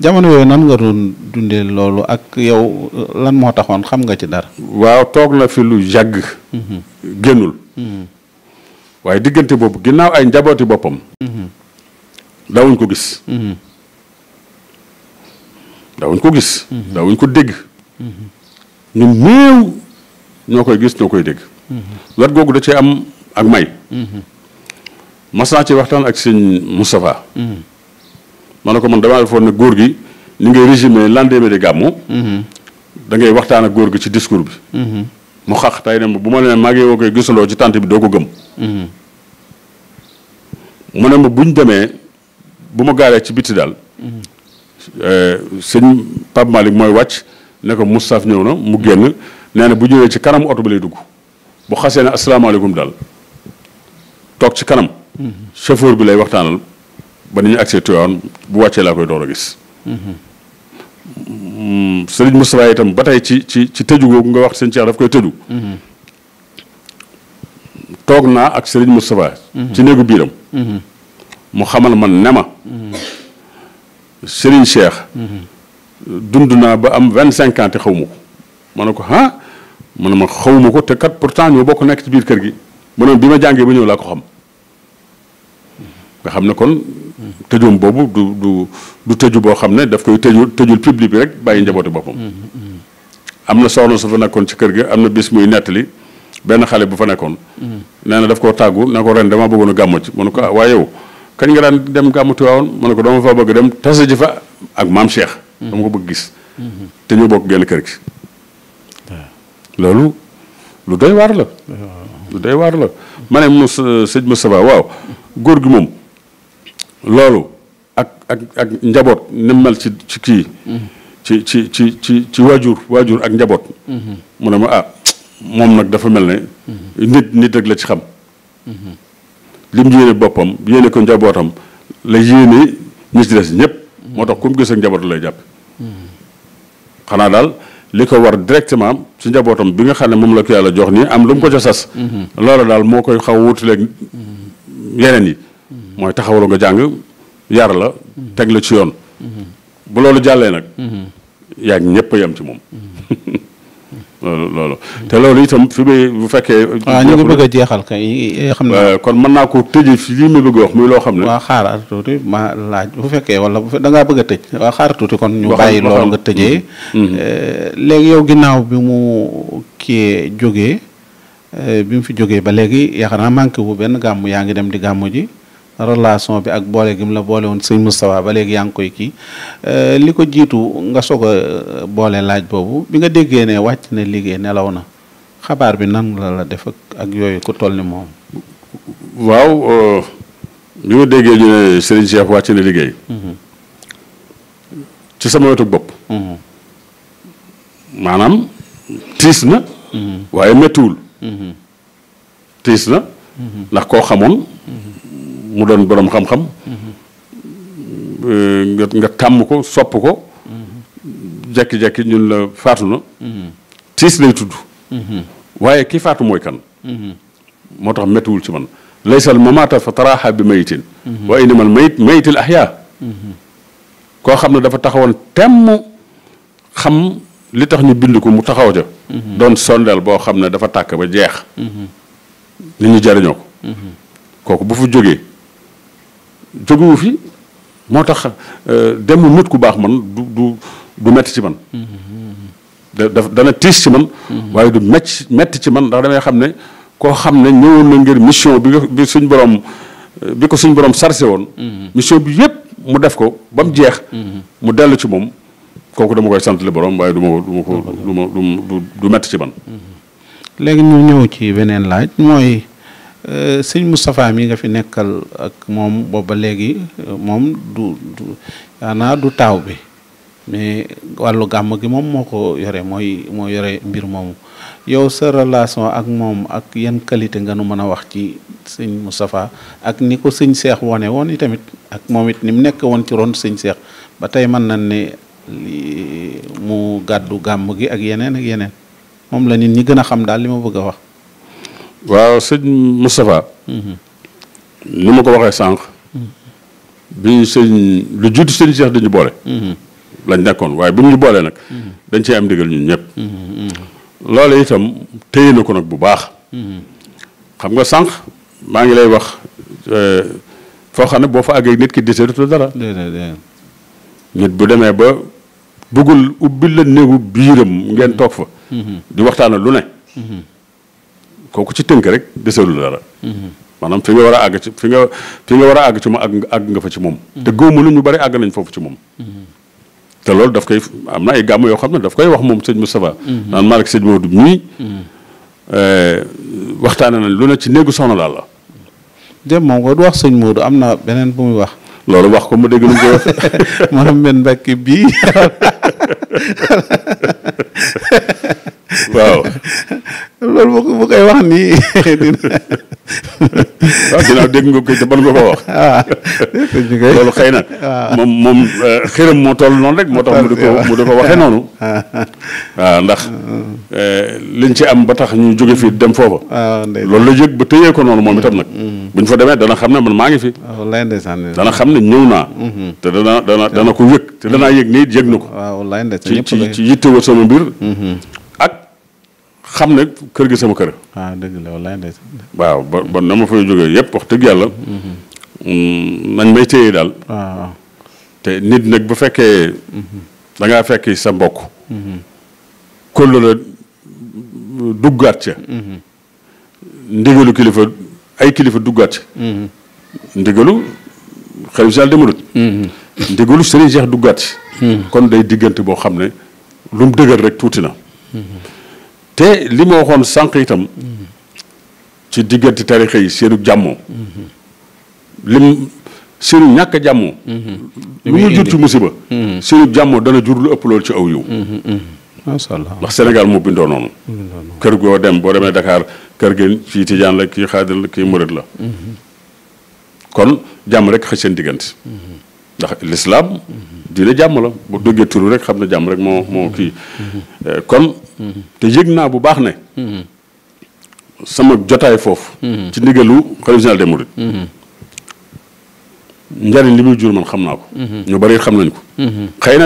jamono yooyu nan nga doon dundee loolu ak yow lan moo taxoon xam nga ci dara. waaw toog na fi lu yàgg. génnul. waaye diggante boobu ginnaaw ay njabooti boppam. daawuñ ko gis. daawuñ ko gis. daawuñ ko dégg. ñu néew ñoo koy gis ñoo koy dégg. wet googu da cee am ak may. mas naa ci waxtaan ak sëñ Moustapha. ma ne ko man damaa defoon ne góor gi ni ngay résumé lendemain de gàmmu. da ngay waxtaan ak góor gi ci discours bi. mu xax tey ne bu ma nee maa ngi woo koy gisandoo ci tànt bi doo ko gëm. mu ne ma buñ demee bu ma gaaree ci bitti daal. sëñ Pape Malick mooy wàcc ne ko Moustapha ñëw na mu génn nee na bu ñëwee ci kanam oto bi lay dugg bu xasee ne asalaamaaleykum daal toog ci kanam. chauffeur bi lay waxtaanal. ba ni ñu accès Tiwaawan bu wàccee laa koy door a gis. Sëriñ Moustapha itam ba tey ci tëju googu nga wax sëñ Cheikh daf koy tëju. toog naa ak Serigne Moustapha ci néegu biiram mu xamal man ne ma Serigne Cheikh dund naa ba am 25 ans te xaw ma ko ma ne ko ah mu ne ma xaw ma ko te kat pourtant ñoo bokk nekk ci biir kër gi mu ne bi ma jàngee ba ñëw laa ko xam nga xam ne kon tëjoom boobu du tëju boo xam ne daf koy tëjul public bi rek bàyyi njabooti boppam am na soxna su fa nekkoon ci kër gi am na bis muy nettali benn xale bu fa nekkoon nee na daf koo tàggu ne ko ren dama bëggoon a gàmmu ci mu ne ko ah waaye yow kañ nga daan dem gàmmu Tiwaawan mu ne ko dama fa bëgg dem tase ji fa ak maam Cheikh dama ko bëgg gis te ñu bokk genn kër gi loolu lu doy waar la lu doy waar la ma ne sëñ Moustapha waaw góor gi moom loolu ak njaboot ni mel ci kii ci waajur ak njaboot mu ne ma ah moom nag dafa mel ne nit rek la ci xam lim yéene boppam yéene ko njabootam la yéene ñi ci des ñëpp moo tax ku mu gis ak njaboot lay jàpp xanaa daal li ko war directement ci njabootam bi nga xam ne moom la ko yàlla jox nii am lu mu ko ca sas loola daal moo koy xaw wutaleeg yeneen yi mooy taxawalu nga jàng yar la teg la ci yoon bu loolu jàllee nag yaa ngi ñëpp a yem ci moom loolu te loolu itam fi muy bu fekkee waaw ñu ngi bëgg a jeexal kay xam ne kon mën naa ko tëjee fi lii ma bëgg a wax muy loo xam ne waaw xaaral tuuti ma laaj bu fekkee wala da ngaa bëgg a tëj waaw xaaral tuuti kon ñu bàyyi loolu nga tëjee léegi yow ginnaaw bi mu kii jógee bi mu fi jógee ba léegi yaakaar naa manqué wu benn gàmmu yaa ngi dem di gàmmu ji relation bi ak boole gi mu la boole woon sëñ Moustapha ba léegi yaa ngi koy kii li ko jiitu nga soog a boole laaj boobu bi nga déggee ne wàcc na liggéey nelaw na xabaar bi nan la def ak yooyu ku toll ni moom. waaw bi ma déggee ñu ne Serigne Cheikh wàcc na liggéey. ci sama wetu bopp. maanaam tiis na. waaye méttiwul. tiis na. ndax koo xamoon. mu doon borom xam-xam. nga tàmm ko sopp ko. jekki-jekki ñun la faatu na. tiis lay tudd. waaye ki faatu mooy kan. moo tax méttiwul ci man. laysal mamaata fa taraaxa bi mayitin. wa innamal mayitil ahyaa. koo xam ne dafa taxawoon temm xam li tax ñu bind ko mu taxaw ja. doon sondeel boo xam ne dafa tàkk ba jeex. nit ñi jariñoo ko. kooku bu fu jógee. jógewu fi moo tax demu nit ku baax man du metti ci man dana tiis ci man waaye du metti ci man ndax damay xam ne koo xam ne ñëwoon na ngir mission bi suñ borom bi ko suñ borom sarse woon mission bi yépp mu def ko ba mu jeex mu dellu ci moom kooku dama koy sant le borom waaye du metti ci man léegi ñu ñëw ci beneen laaj mooy sëñ Moustapha mi nga fi nekkal ak moom booba léegi moom du taaw bi mais wàllu gàmm gi moom moo ko yore moo yore mbir moomu yow sa relation ak moom ak yan qualité nga nu mën a wax ci sëñ Moustapha ak ni ko sëñ Cheikh wone woon i tamit ak moom it ni mu nekk woon ci ron sëñ Cheikh ba tey mën nañ ne mu gàddu gàmm gi ak yeneen moom la nit ñi gën a xam daal li ma bëgg a wax. waaw sëñ Moustapha ni ma ko waxee sànq bi lu jiitu sëñ Cheikh dañu boole lañ nekkoon waaye bi mu ñu boolee nag dañ cee am ndigal ñun ñëpp loolu itam téye na ko nag bu baax xam nga sànq maa ngi lay wax foo xam ne boo fa àggee nit ki deseetul dara nit bu demee ba bëggul ubbi la néegu biiram ngeen toog fa di waxtaana lu ne kooku ci tënk rek deseelu dara maanaam fi nga war a àgg ci fi nga war a àgg ci moom àgg nga fa ci moom te góob ñu bari àgg nañ foofu ci moom te loolu daf koy am na ay gàmm yoo xam ne daf koy wax moom sëñ Moustapha naan maa rek sëñ Maodo mii waxtaane nañ lu ne ci néegu soxna daal la dem moom ko du wax sëñ Maodo am na beneen bu muy wax loolu wax ko ma dégg lu ko wax maanaam benn mbekk bii waaw loolu bu koy wax nii waaw ginnaaw dégg nga ko te mën nga ko wax. loolu xëy na. moom xëram moo toll noonu rek moo tax mu di ko waxee noonu. waaw ndax liñ ci am ba tax ñu jóge fii dem foofa. loolu la yëg ba tëyee ko noonu moom itam nag. buñ fa demee dana xam ne man maa ngi fi. dana xam ne ñëw naa. te dana ko yëg te danaa yëg nii yëg na ko. ci yittewoo sama mbir. ak xam ne kër gi sama kër. dëgg la wallaay ndeysaan. waaw ba na ma fay jógee yëpp wax dëgg yàlla. nañ may téye daal. te nit nag bu fekkee. da ngaa fekk sa mbokk. kóllëre la duggaat ca. ndigalu kilifa ay kilifa duggaat ca. ndigalu xalifa général des mourides. ndigalu Serigne Cheikh duggaat ci. kon day diggante boo xam ne lu mu dëgër rek tuuti na. te li ma waxoon sànq itam. ci diggante tarixa yi seenu jàmmoo. seenu ñàkk a jàmmoo. lu mu jur ci musiba. seenu jàmmoo dana jur lu ëpp loolu ci aw yiw. macha allah ndax Sénégal moo bindoo noonu. kër goo dem boo demee Dakar kër gi fii Tijaan la kii Xaadir la kii Murid la. kon jàmm rek xëy seen diggante. ndax lislaam diine jàmm la bu déggee turu rek xam ne jàmm rek moo kii. kon te yëg naa bu baax ne. sama jotaay foofu. ci ndigalu xalifa général des mourides. njariñ li muy jur man xam naa ko. ñu bari xam nañ ko. xëy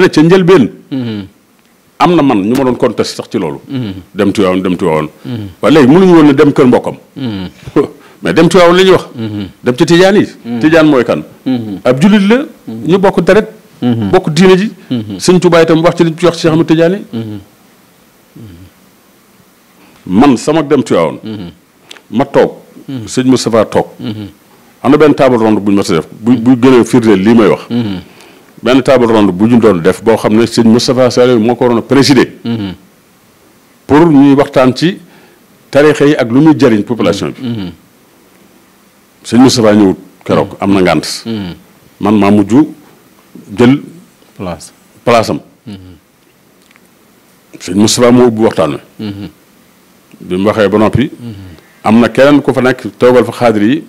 na ca njëlbeen. am na man ñu ma doon contesté sax ci loolu. dem Tiwaawan. waaye léegi mënuñu woon ne dem kër mbokkam. mais dem Tiwaawan la ñuy wax. dem ci tijaan yi. tijaan mooy kan. ab jullit la. ñu bokk deret. bokk diine ji. sëñ Tuubaa itam wax ci li ci wax Cheikh Ahmed Tidiane. man sama dem Tiwaawan. ma toog. sëñ Moustapha toog. am na benn table ronde bu ñu mës a def bu gën a firndeel lii may wax. benn table ronde bu ñu doon def boo xam ne sëñ Moustapha Saliou moo ko waroon a présider. pour ñuy waxtaan ci tarixa yi ak lu muy jëriñ population bi. sëñ Moustapha ñëwut keroog am na ngànt. man maa mujj jël place am. sëñ Moustapha moo ubbi waxtaan wi. bi mu waxee ba noppi. am na keneen ku fa nekk toogal fa xaadir yi.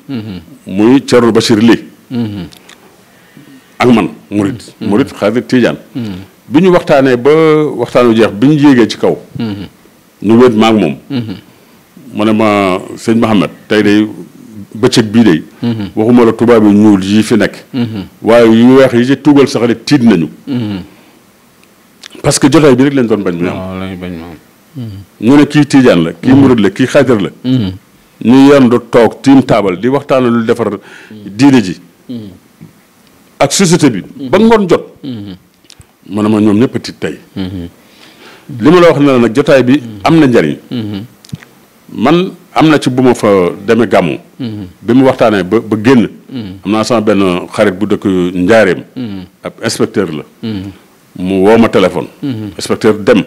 muy Thierno Bachir Ly. ak man murid xaadir Tijaan. bi ñu waxtaanee ba waxtaanu jeex bi ñu yéegee ci kaw. ñu wéet ma ak moom. mu ne ma sëñ Mouhamed tey day bëccëg bii day. waxuma la tubaab yu ñuul yi fi nekk. waaye yu weex yi ci tugal sax de tiit nañu. parce que jotaay bi rek lañ doon bañ. ñu ne kii Tijaan la kii murid la kii xaadir la. ñu yendu toog tiim taabal di waxtaan lu defar diine ji. ak société bi. ba ngoon jot. mu ne ma ñoom ñëpp a tiit tey. li ma la wax ne la nag jotaay bi am na njariñ. man am na ci bu ma fa demee gàmmu. bi mu waxtaanee ba génn. am naa sama benn xarit bu dëkk Njaareem. ab inspecteur la. mu woo ma téléphone. inspecteur dem.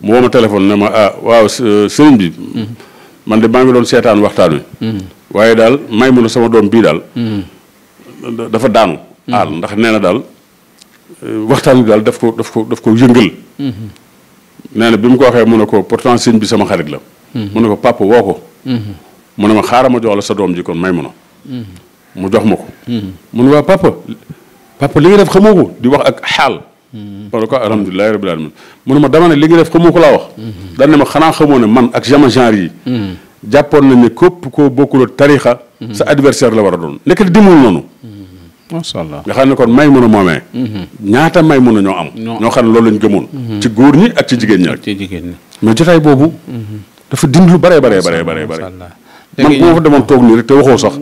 mu woo ma téléphone ne ma waaw sëriñ bi. man de maa ngi doon seetaan waxtaan wi. waaye daal may mun a sama doom bii daal. dafa daanu. ndax nee na daal waxtaan wi daal daf ko yëngal. nee na bi mu ko waxee mu ne ko pourtant sëñ bi sama xarit la. mu ne ko papa woo ko. mu ne ma xaaral ma jox la sa doom ji kon may mun a. mu jox ma ko. mu ne waa papa li nga def xamoo ko di wax ak xaal. ma ne ko alhamdulilah rabbil alamin mu ne ma dama ne li nga def xamoo ko laa wax. daan ne ma xanaa xamoo ne man ak jama genre yi. jàppoon nañ ne képp koo bokkul tarixa sa adversaire la war a doon nekk dimul noonu. macha allah nga xam ne kon may mun a moomee. ñaata may mun a ñoo am. ñoo xam ne loolu lañ gëmoon. ci góor ñi ak ci jigéen ñi ak. mais jotaay boobu. dafa dindi lu bare. man bu ma fa demoon toog nii rek te waxoo sax.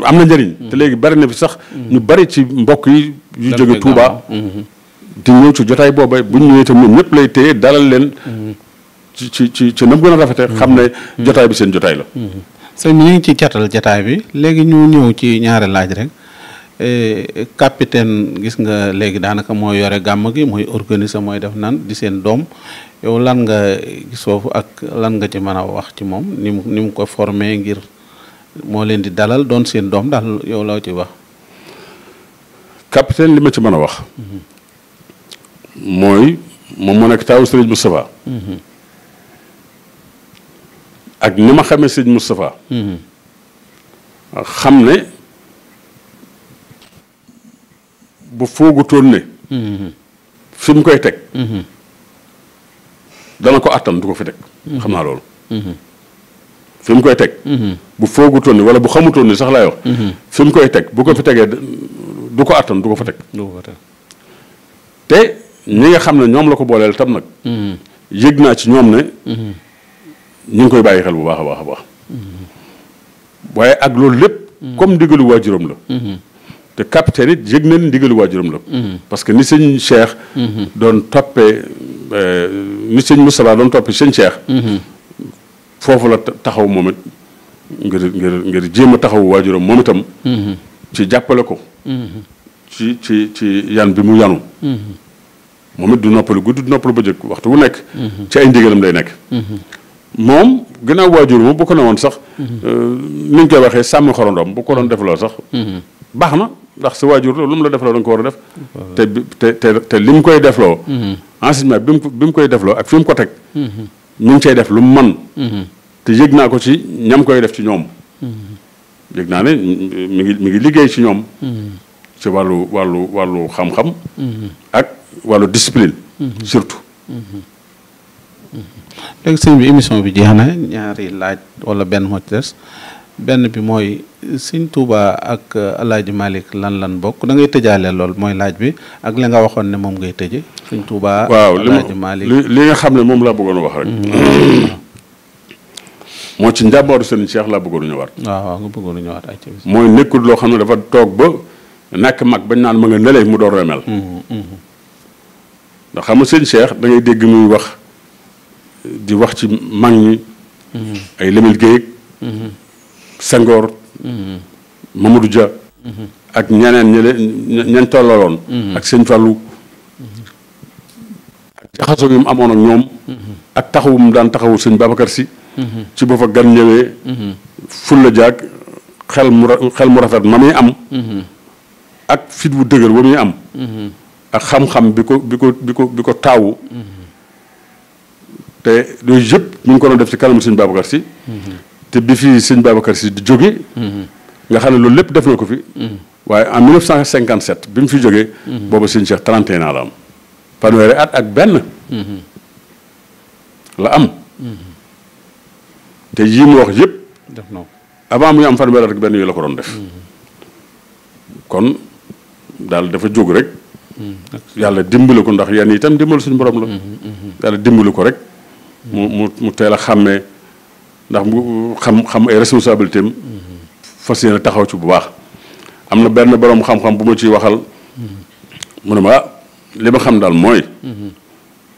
am na njëriñ. te léegi bari na fi sax. ñu bari ci mbokk yi yu jóge Touba. di ñëw ci jotaay booba bu ñu ñëwee itam ñoom ñëpp lay téye dalal leen. ci nam gën a rafete xam ne jotaay bi seen jotaay la. sëñ bi ñu ngi ci catal jotaay bi léegi ñu ñëw ci ñaari laaj rek. capitaine gis nga léegi daanaka mooy yore gàmm gi mooy organiser mooy def nan di seen doom yow lan nga gis foofu ak lan nga ci mën a wax ci moom ni mu ko formé ngir moo leen di dalal doon seen doom daal yow loo ci wax. capitaine li ma ci mën a wax. mooy moom moo nekk taawu Serigne Moustapha. ak ni ma xamee Serigne Moustapha. xam ne bu foogutoon ne fi mu koy teg dana ko attan du ko fi teg xam naa loolu fi mu koy teg bu foogutoon ne wala bu xamutoon ne sax laay wax fi mu koy teg bu ko fi tegee du ko attan du ko fa teg te ñi nga xam ne ñoom la ko booleel tam nag yëg naa ci ñoom ne ñu ngi koy bàyyi xel bu baax a baax a baax waaye ak loolu lépp comme ndigalu waajuram la te capitaine it yëg na ni ndigalu waajuram la parce que ni sëñ Cheikh doon toppee ni sëñ Moustapha doon toppee sëñ Cheikh foofu la taxaw moom it ngir jéem a taxaw waajuram moom itam ci jàppale ko ci yan bi mu yanu moom it du noppalu guddi du noppalu ba jëkk waxtu wu nekk ci ay ndigalam lay nekk moom gannaaw waajur moom bu ko ne woon sax ni ñu koy waxee sàmmi xorondom bu ko doon defloo sax baax na ndax sa waajur lu mu la defloo da nga ko war a def te li mu koy defloo enseignement bi mu koy defloo ak fi mu ko teg ñu ngi cay def lu mu man te yëg naa ko ci ñam koy def ci ñoom yëg naa ne mi ngi liggéey ci ñoom ci wàllu xam-xam ak wàllu discipline surtout léegi sëñ bi émission bi jeex na ñaari laaj wala benn moo ci des benn bi mooy sëñ Touba ak Alaaji Malick lan bokk da ngay tëjaale lool mooy laaj bi ak li nga waxoon ne moom ngay tëje sëñ Touba waaw Alaaji Malick li nga xam ne moom laa bëggoon wax rek moo ci njàmbooru sëñ Cheikh laa bëggoon ñëwaat waaw nga bëggoon ñëwaat ay ci mooy nekkul loo xam ne dafa toog ba nekk mag bañ naan ma nga nële mu door remel ndax xam nga sëñ Cheikh da ngay dégg muy wax di wax ci mag ñi ay Lamine Gueye Senghor Mamadou Dia ak ñeneen ñen tollaloon ak sëñ Fallou ak jaxasoo yi mu amoon ak ñoom ak taxawu mu daan taxawu sëñ Babacar Sy ci ba fa gan ñëwee fulla jaag xel mu rafet ma muy am ak fit wu dëgër ba muy am ak xam-xam bi ko taawu te yooyu yëpp ñu ngi ko doon def ci kanamu sëñ Babacar Sy te bi fi sëñ Babacar Sy di jóge nga xam ne loolu lépp def na ko fi waaye en 1957 bi mu fi jógee booba sëñ Cheikh 31 ans la am fanweeri at ak benn la am te yii mu wax yëpp def na ko avant muy am fanweeri at ak benn yooyu la ko doon def kon daal dafa jóg rek yàlla dimbali ko ndax yan itam dimbali suñu borom la yàlla dimbali ko rek mu teel a xàmmee ndax mu xam ay responsabilité am fas yéene taxaw ci bu baax am na benn borom xam-xam bu ma ciy waxal mu ne ma li ma xam daal mooy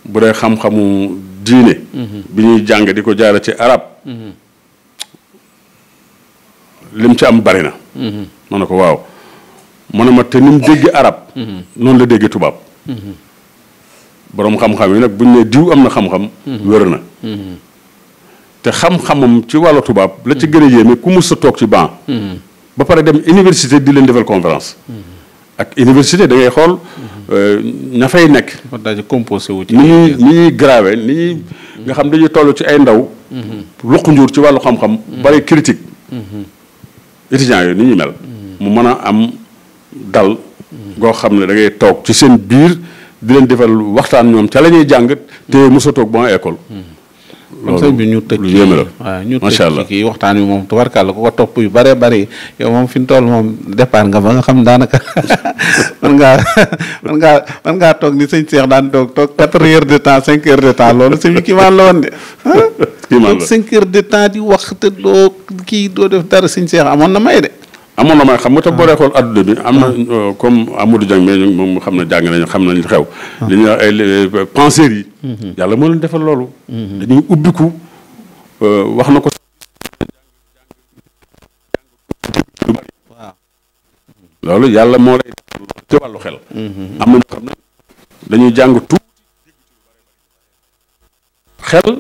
bu dee xam-xamu diine bi ñuy jàng di ko jaare ci arab lim ci am bari na ma ne ko waaw mu ne ma te ni mu dégg arab noonu la dégg tubaab boroom xam-xam yi nag buñ ne diw am na xam-xam wér na te xam-xamam ci wàllu tubaab la ci gën a yéeme ku mus sa toog ci banc ba pare dem université di leen defal conférence ak université da ngay xool ña fay nekk daje composé wu ci ni ñuy grave ni ñuy nga xam dañuy toll ci ay ndaw luq njuur ci wàllu xam-xam bari critique étudiants yooyu ni ñuy mel mu mën a am dal goo xam ne da ngay toog ci seen biir di leen defal waxtaan ñoom ca la ñuy jàng te mosa toog ba école kon sëñ bi ñu tëj lu yéeme la waaw ñu macha allah tëj kii waxtaan wi moom tubarkàlla ku ko topp yu bëree bëri yow moom fi mu toll moom départ nga ba nga xam daanaka man ngaa toog ni sëñ Cheikh daan toog 4 heures de temps 5 heures de temps loolu sëñ bi kii maan la woon de kii maan la 5 heures de temps di wax te doo def dara sëñ Cheikh amoon na may de amoon na may xam nga te boo dee xool adduna bi am na comme Amadou Dieng mais moom xam na jàng nañu xam nañu xew li ñuy wax ay penseurs yi yàlla moo leen defal loolu dañuy ubbiku wax na ko waaw loolu yàlla moo lay ci wàllu xel am na ñoo xam ne dañuy jàng tuuti xel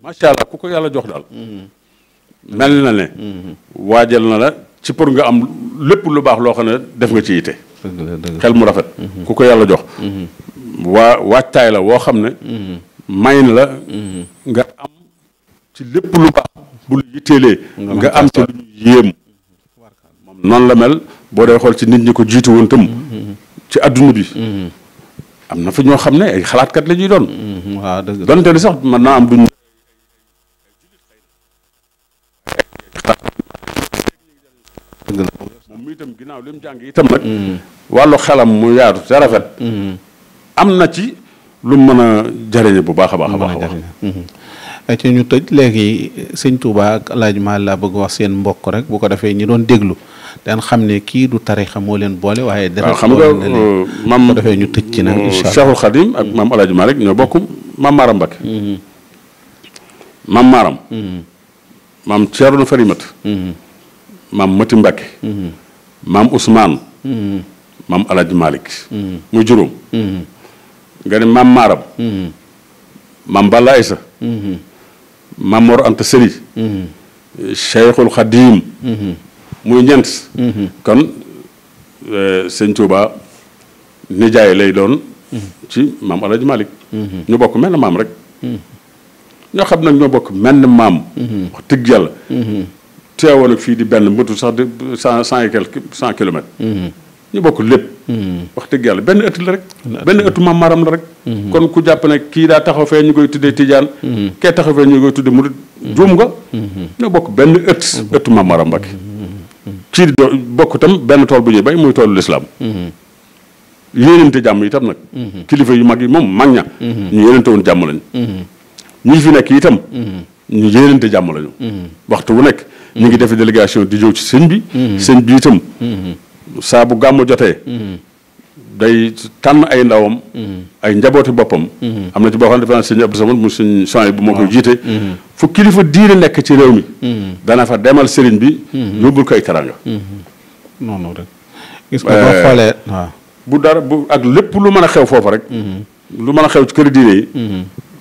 macha allah ku ko yàlla jox daal mel na ne waajal na la ci pour nga am lépp lu baax loo xam ne def nga ci yite xel mu rafet ku ko yàlla jox waajtaay la woo xam ne may na la nga am ci lépp lu baax bu lu yitteelee nga am ci lu ñu yéem noonu la mel boo dee xool ci nit ñi ko jiitu woon tam ci adduna bi am na fa ñoo xam ne ay xalaatkat la ñuy doon waaw dëgg donte ni sax mën naa am duñ moom mi itam ginnaaw li mu jàng itam nag wàllu xelam mu yaatu te rafet am na ci lu mën a jariñe bu baax a baax a baax ay ci ñu tëj léegi sëñ Touba ak El Hadj Malick laa bëgg wax seen mbokk rek bu ko defee ñi doon déglu daan xam ne kii du tarixa moo leen boole waaye dara xam nga maam bu ko defee ñu tëj ci nag incha allah Cheikhul Khadim ak maam El Hadj Malick ñoo bokk maam Maram Mbacké maam Maram maam Thierno Farimat maam Mati Mbacké maam Ousmane maam El Hadj Malick muy juróom nga ne maam Maram maam Balla Aïssa maam Mor Anta Sëri Cheikhul Khadim muy ñeent kon sëñ Touba nijaay lay doon ci maam El Hadj Malick ñu bokk menn maam rek ñoo xam nag ñoo bokk menn maam wax dëgg yàlla teewoon ak fii di benn mbëtu sax de cent et quelques 100 kilomètres ñu bokk lépp wax dëgg yàlla benn ëtt la rek benn ëttu maam Maram la rek kon ku jàpp ne kii daa taxaw fee ñu koy tuddee Tijaan kee taxaw fee ñu koy tuddee Murid juum nga ñoo bokk benn ëttu maam Maram Mbacké kii di bokk tam benn tool bu ñuy bay muy toolu lislaam yéenante jàmm itam nag kilifa yu mag yi moom mag ña ñu yéenante woon jàmm lañu ñi fi nekk itam ñu yéenante jàmm lañu waxtu wu nekk ñu ngi def délégation di ñëw ci sëñ bi itam saa bu gàmmu jotee day tànn ay ndawam ay njabooti boppam am na ci boo xam ne dafa naan sëñ Abdou Samad mu sëñ Soy bu moo koy jiite fu kilifa diine nekk ci réew mi dana fa demal sëriñ bi yóbbul ko ay teranga noonu rek gis nga boo xoolee waaw bu dara bu ak lépp lu mën a xew foofu rek lu mën a xew ci kër diine yi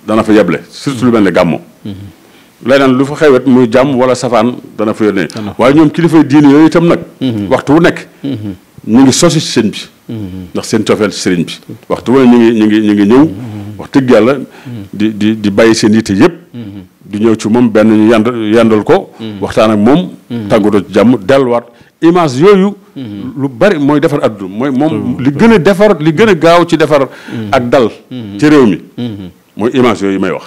dana fa yeble surtout lu mel ne gàmmu leneen lu fa xewet muy jàmm wala safaan dana fa yónnee waaye ñoom kilifay diine yooyu itam nag waxtu wu nekk ñu ngi sosi ci sëñ bi ndax seen cofeel ci sëriñ bi waxtu wu ne ñu ngi ñëw wax dëgg yàlla di bàyyi seen yitte yëpp di ñëw ci moom benn ñu yandal ko waxtaan ak moom tàggatoo ci jàmm delluwaat image yooyu lu bari mooy defar adduna mooy moom li gën a defar li gën a gaaw ci defar ak dal ci réew mi mooy image yooyu may wax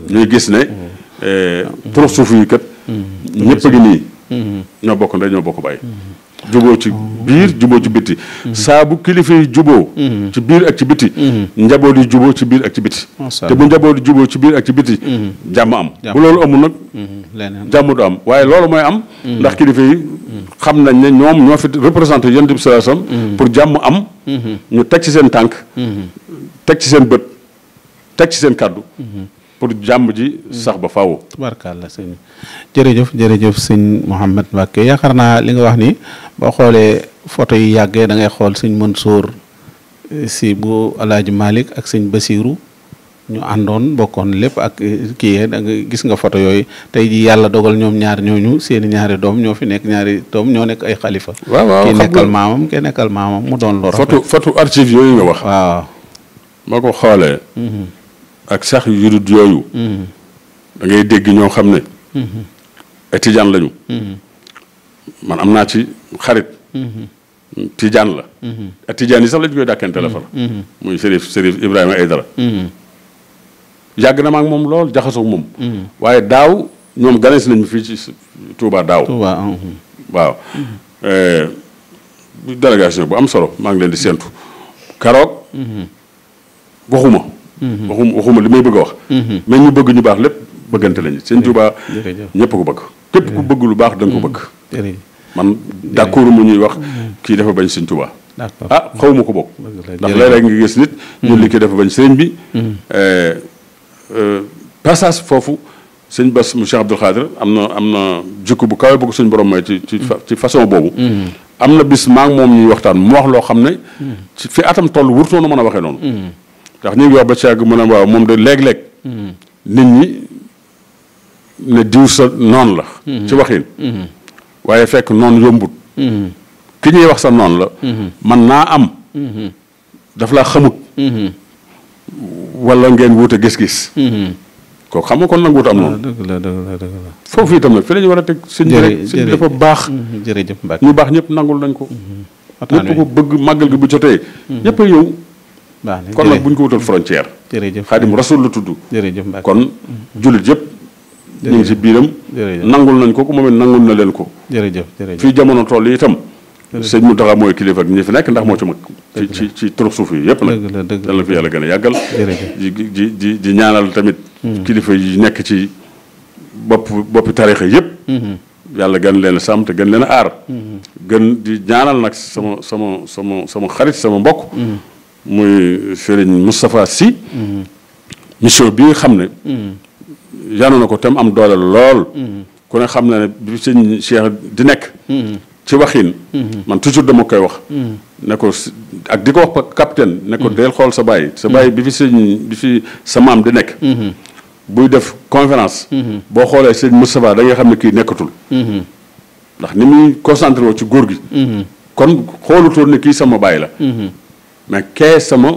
ñuy gis ne trop suuf yi kat ñëpp a ngi nii ñoo bokk ndey ñoo bokk bàyyi juboo ci biir juboo ci bitti saa bu kilifa yi juboo ci biir ak ci bitti njaboot yi juboo ci biir ak ci bitti te bu njaboot yi juboo ci biir ak ci bitti jàmm am bu loolu amul nag jàmm du am waaye loolu mooy am ndax kilifa yi xam nañ ne ñoom ñoo fi représenté Yonent bi sallallahu alayhi wasallam pour jàmm am ñu teg ci seen tànk teg ci seen bët teg ci seen kàddu pour jàmm ji sax ba faaw. tubaarkàlla sëñ jërëjëf sëñ Mouhamed Mbacké yaakaar naa li nga wax ni boo xoolee photo yi yàggee da ngay xool sëñ Mansour si bu El Hadj Malick ak sëñ Basirou ñu àndoon bokkoon lépp ak kii da nga gis nga photo yooyu tey ji yàlla dogal ñoom ñaar ñooñu seeni ñaari doom ñoo fi nekk ñaari doom ñoo nekk ay xalifa. waaw kii nekkal maamam kii nekkal maamam mu doon lor. photo archive yooyu nga wax. waaw moo ko xoolee. ak sax yu dul yooyu. da ngay dégg ñoo xam ne. ay tijaan lañu. man am naa ci xarit. tijaan la. ak tijaan yi sax lañu koy dàkkeen téléphone. muy Serif Ibrahima Aïdara. yàgg na ma ak moom lool jaxasoo moom. waaye daaw ñoom ganees nañu fii ci Touba daaw. waaw. délégation bu am solo maa ngi leen di séentu keroog. waxuma li may bëgg a wax. mais ñu bëgg ñu baax lépp bëggante lañu seen Touba ñëpp ko bëgg. képp ku bëgg lu baax da nga ko bëgg. man d'accord mu ñuy wax kii dafa bañ sëñ Touba. ah xawma ko bokk. ndax léeg-léeg nga gis nit. ñu li kii dafa bañ sëriñ bi. passage foofu sëñ Bass mu Cheikh Abdoul Khadir am na jikko bu kawe bëgg suñ borom may ci façon boobu. am na bis maa ngi moom ñuy waxtaan mu wax loo xam ne. ci fi atam toll wurtoo na mën a waxee noonu. ndax ñu ngi wax ba ci yàgg mu ne waaw moom de léeg-léeg. nit ñi ne diw sa noon la. ci waxin. waaye fekk noon yombut. ki ñuy wax sa noon la. man naa am. daf laa xamut. wala ngeen wuute gis-gis. kooku xam nga kon nanguwut am noonu. dëgg la dëgg la dëgg la. foofu itam nag fi la ñu war a teg sëñ bi rek sëñ bi dafa baax. jërëjëf Mbacke ñu baax ñëpp nangul nañ ko. ñëpp ko bëgg màggal gi bu jotee. ñëpp a ñëw. baax na kon nag bu ñu ko wutal frontière. jërëjëf Xaadimu Rasuul la tudd. jërëjëf Mbacke kon jullit yëpp. ñu ngi si biiram. nangul nañ ko moom it nangul na leen ko. jërëjëf jërëjëf fii jamono toll itam. sëñ Mountakha mooy kilifa ak ñi fi nekk ndax moo ci mag. ci trop suuf yi yëpp nag. dëgg la dëgg la fi yàlla gën a yàggal. jërëjëf di ñaanal tamit. kilifa yi nekk ci boppi tarixa yëpp. yàlla gën leen a sàmm te gën leen a aar. gën di ñaanal nag sama xarit sama mbokk. muy Serigne Moustapha Sy. mission bi nga xam ne. yanu na ko tam am doole lool. ku ne xam na ne bi sëñ Cheikh di nekk. ci waxin. man toujours dama koy wax. ne ko ak di ko wax capitaine ne ko del xool sa baay bi fi sa maam di nekk. buy def conférence. boo xoolee sëñ Moustapha da nga xam ne kii nekkatul. ndax ni muy concentré woo ci góor gi. kon xoolutoon ne kii sama baay la. mais kee sama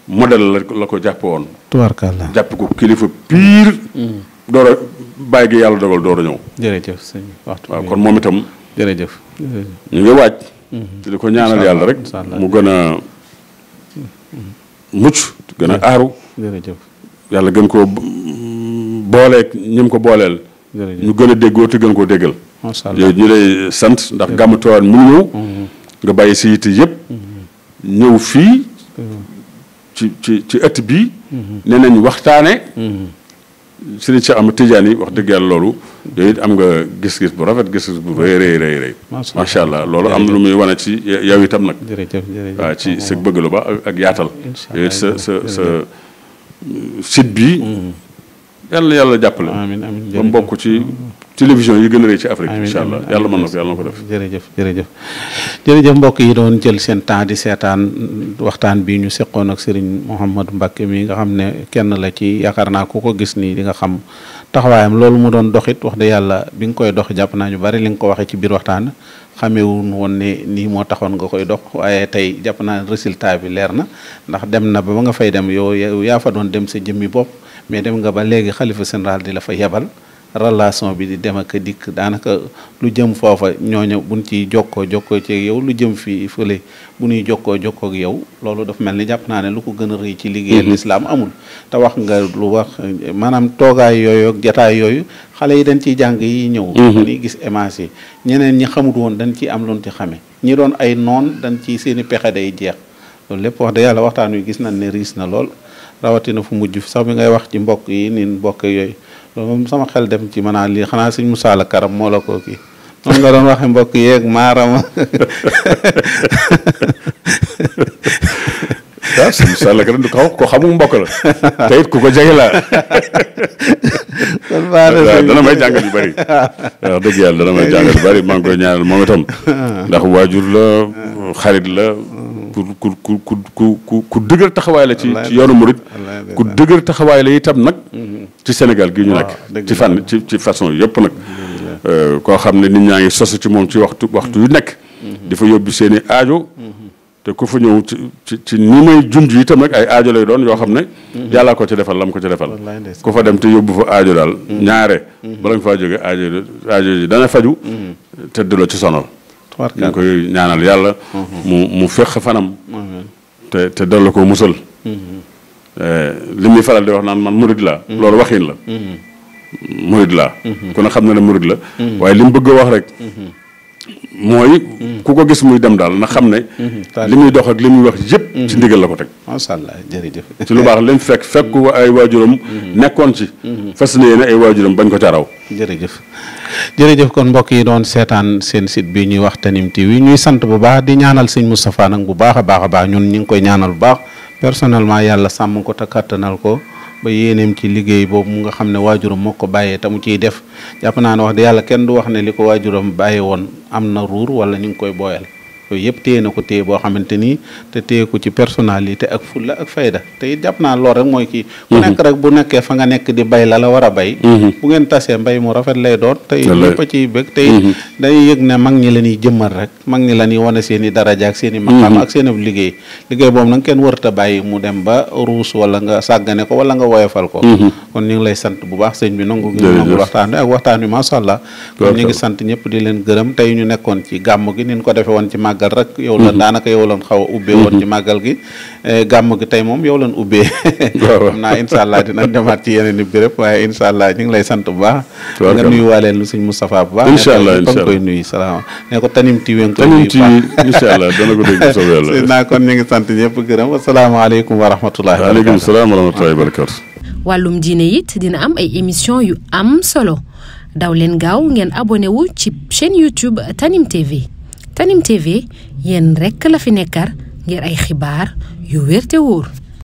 modèle la ko jàppe woon. tubaarkàlla jàpp ko kilifa pire. door a bàyyi gi yàlla dogal door a ñëw. jërëjëf sëñ waxtu waaw kon moom itam. jërëjëf. ñu ngi waaj. te di ko ñaanal yàlla rek. mu gën a mucc gën a aaru. jërëjëf. yàlla gën koo booleeg ñi mu ko booleel. ñu gën a déggoo te gën koo déggal. macha allah yooyu ñu lay sant ndax gàmmu Tiwaawan mi ngi ñëw. nga bàyyi si yitte yëpp. ñëw fii. ci ëtt bii. nee nañ waxtaane. Sëriñ Cheikh Ahmed Tidiane yi wax dëgg yàlla loolu. yooyu it am nga gis-gis bu rafet gis-gis bu rëy. macha allah loolu am na lu muy wane ci yow itam nag. jërëjëf jërëjëf waaw ci sa bëgg lu ba ak yaatal. yooyu it sa site bi. yàlla jàppale. amiin amiin ba mu bokk ci télévision yi gën a rëy ci Afrique. incha allah yàlla mën na ko yàlla na ko def. jërëjëf mbokk yi doon jël seen temps di seetaan waxtaan bi ñu seqoon ak Serigne Mouhamadou Mbacke mi nga xam ne kenn la ci yaakaar naa ku ko gis nii di nga xam taxawaayam loolu mu doon doxit wax dëgg yàlla bi nga koy dox jàpp naa ñu bari li nga ko waxee ci biir waxtaan xamewuñ woon ne nii moo taxoon nga koy dox waaye tey jàpp naa résultat bi leer na ndax dem na ba nga fay dem yow yaa fa doon dem sa jëmmi bopp mais dem nga ba léegi xalifa général di la fa yebal relation bi di dem ak dikk daanaka lu jëm foofa ñooñu buñ ci jokkoo ci yow lu jëm fii fële bu ñuy jokkoo ak yow loolu dafa mel ni jàpp naa ne lu ko gën a rëy ci liggéeyal lislaam amul te wax nga lu wax maanaam toogaay yooyu ak jataay yooyu xale yi dañ ciy jàng yi ñëw dañuy gis image yi ñeneen ñi xamut woon dañ ciy am luñ ci xame ñi doon ay noon dañ ci seeni pexe day jeex loolu lépp wax dëgg yàlla waxtaan wi gis nañ ne riis na lool rawatina fu mujj sax bi ngay wax ci mbokk yi nin mbokk yooyu loolu moom sama xel dem ci maanaam lii xanaa sëñ Moussa la Karam moo la ko kii moom nga doon waxe mbokk yeeg maarama waaw sëñ Moussa la Karam du ko xamul mbokk la te it ku ko jege la kon dana may jàngal yu bëri wax dëgg yàlla dana may jàngal yu bëri maa ngi koy ñaanal moom itam ndax waajur la xarit la ku dëgër taxawaay la ci yoonu murit ku dëgër taxawaay la itam nag ci Sénégal gi ñu nekk ci fànn ci façon yëpp nag koo xam ne nit ñaa ngi sosu ci moom ci waxtu yu nekk di fa yóbbu seen i aajo te ku fa ñëw ci ni may junj itam nag ay aajo lay doon yoo xam ne yàllaa ko ci defal lam ko ci defal ku fa dem te yóbbu fa aajo daal ñaare bala nga faa jóge aajo yi dana faju te du la ci sonal ñu ngi koy ñaanal yàlla mu fex fanam te dal ko musal li muy faral di wax naan man murid laa loolu waxin la murid laa ku ne xam na ne murid la waaye li mu bëgg a wax rek mooy ku ko gis muy dem daal na xam ne li muy dox ak li muy wax yëpp ci ndigal la ko teg macha allah jërëjëf ci lu baax lim fekk ay waajuram nekkoon ci fas yéene ay waajuram bañ ko ca raw jërëjëf kon mbokk yi doon seetaan seen site bi ñuy wax Tanime TV ñuy sant bu baax di ñaanal sëñ Moustapha nag bu baax a baax ñun ñu ngi koy ñaanal bu baax personnellement yàlla sàmm ko te kattanal ko ba yéeneem ci liggéey boobu mu nga xam ne waajuram moo ko bàyyee te mu ciy def jàpp naa ne wax de yàlla kenn du wax ne li ko waajuram bàyyee woon am na ruur wala ñu ngi koy booyal yooyu yëpp téye na ko téye boo xamante ni te téye ko ci personnalité ak fulla ak fayda te it jàpp naa lool rek mooy kii ku nekk rek bu nekkee fa nga nekk di bay la war a bay bu ngeen tasee mbay mu rafet lay doon te ñëpp a ciy bëgg te dañuy yëg ne mag ñi la ñuy jëmmal rek mag ñi la ñuy wane seen i daraja ak seen i maqaam ak seen i liggéey boobu nag kenn wërta bàyyi mu dem ba ruus wala nga sàggane ko wala nga woyofal ko kon ñu ngi lay sant bu baax sëñ bi nangu gi nangu waxtaan bi ak waxtaan bi macha allah kon ñu ngi sant ñëpp di leen gërëm tey ñu nekkoon ci gàmm gi nin ko defee woon ci màggal rek yow la daanaka yow lan xaw a ubbee woon ci màggal gi gàmm gi tey moom yow lan ubbee xam naa incha allah dinañ demaat ci yeneen i béréb waaye incha allah ñu ngi lay sant bu baax nga nuyu waaleen lu sëñ Moustapha bu baax incha allah kon koy nuyu salaam ne ko Tanim TV nga koy nuyu incha allah dana ko dégg soobee yàlla sëñ naa kon ñu ngi sant ñëpp gërëm asalaamaaleykum wa rahmatullahi waaleykum salaam wa rahmatullahi wa barakatu wàllum diine it dina am ay émission yu am solo daw leen gaaw ngeen abonné wu ci chaîne YouTube Tanim TV Tanim TV yéen rekk la fi nekkar ngir ay xibaar yu wér te wóor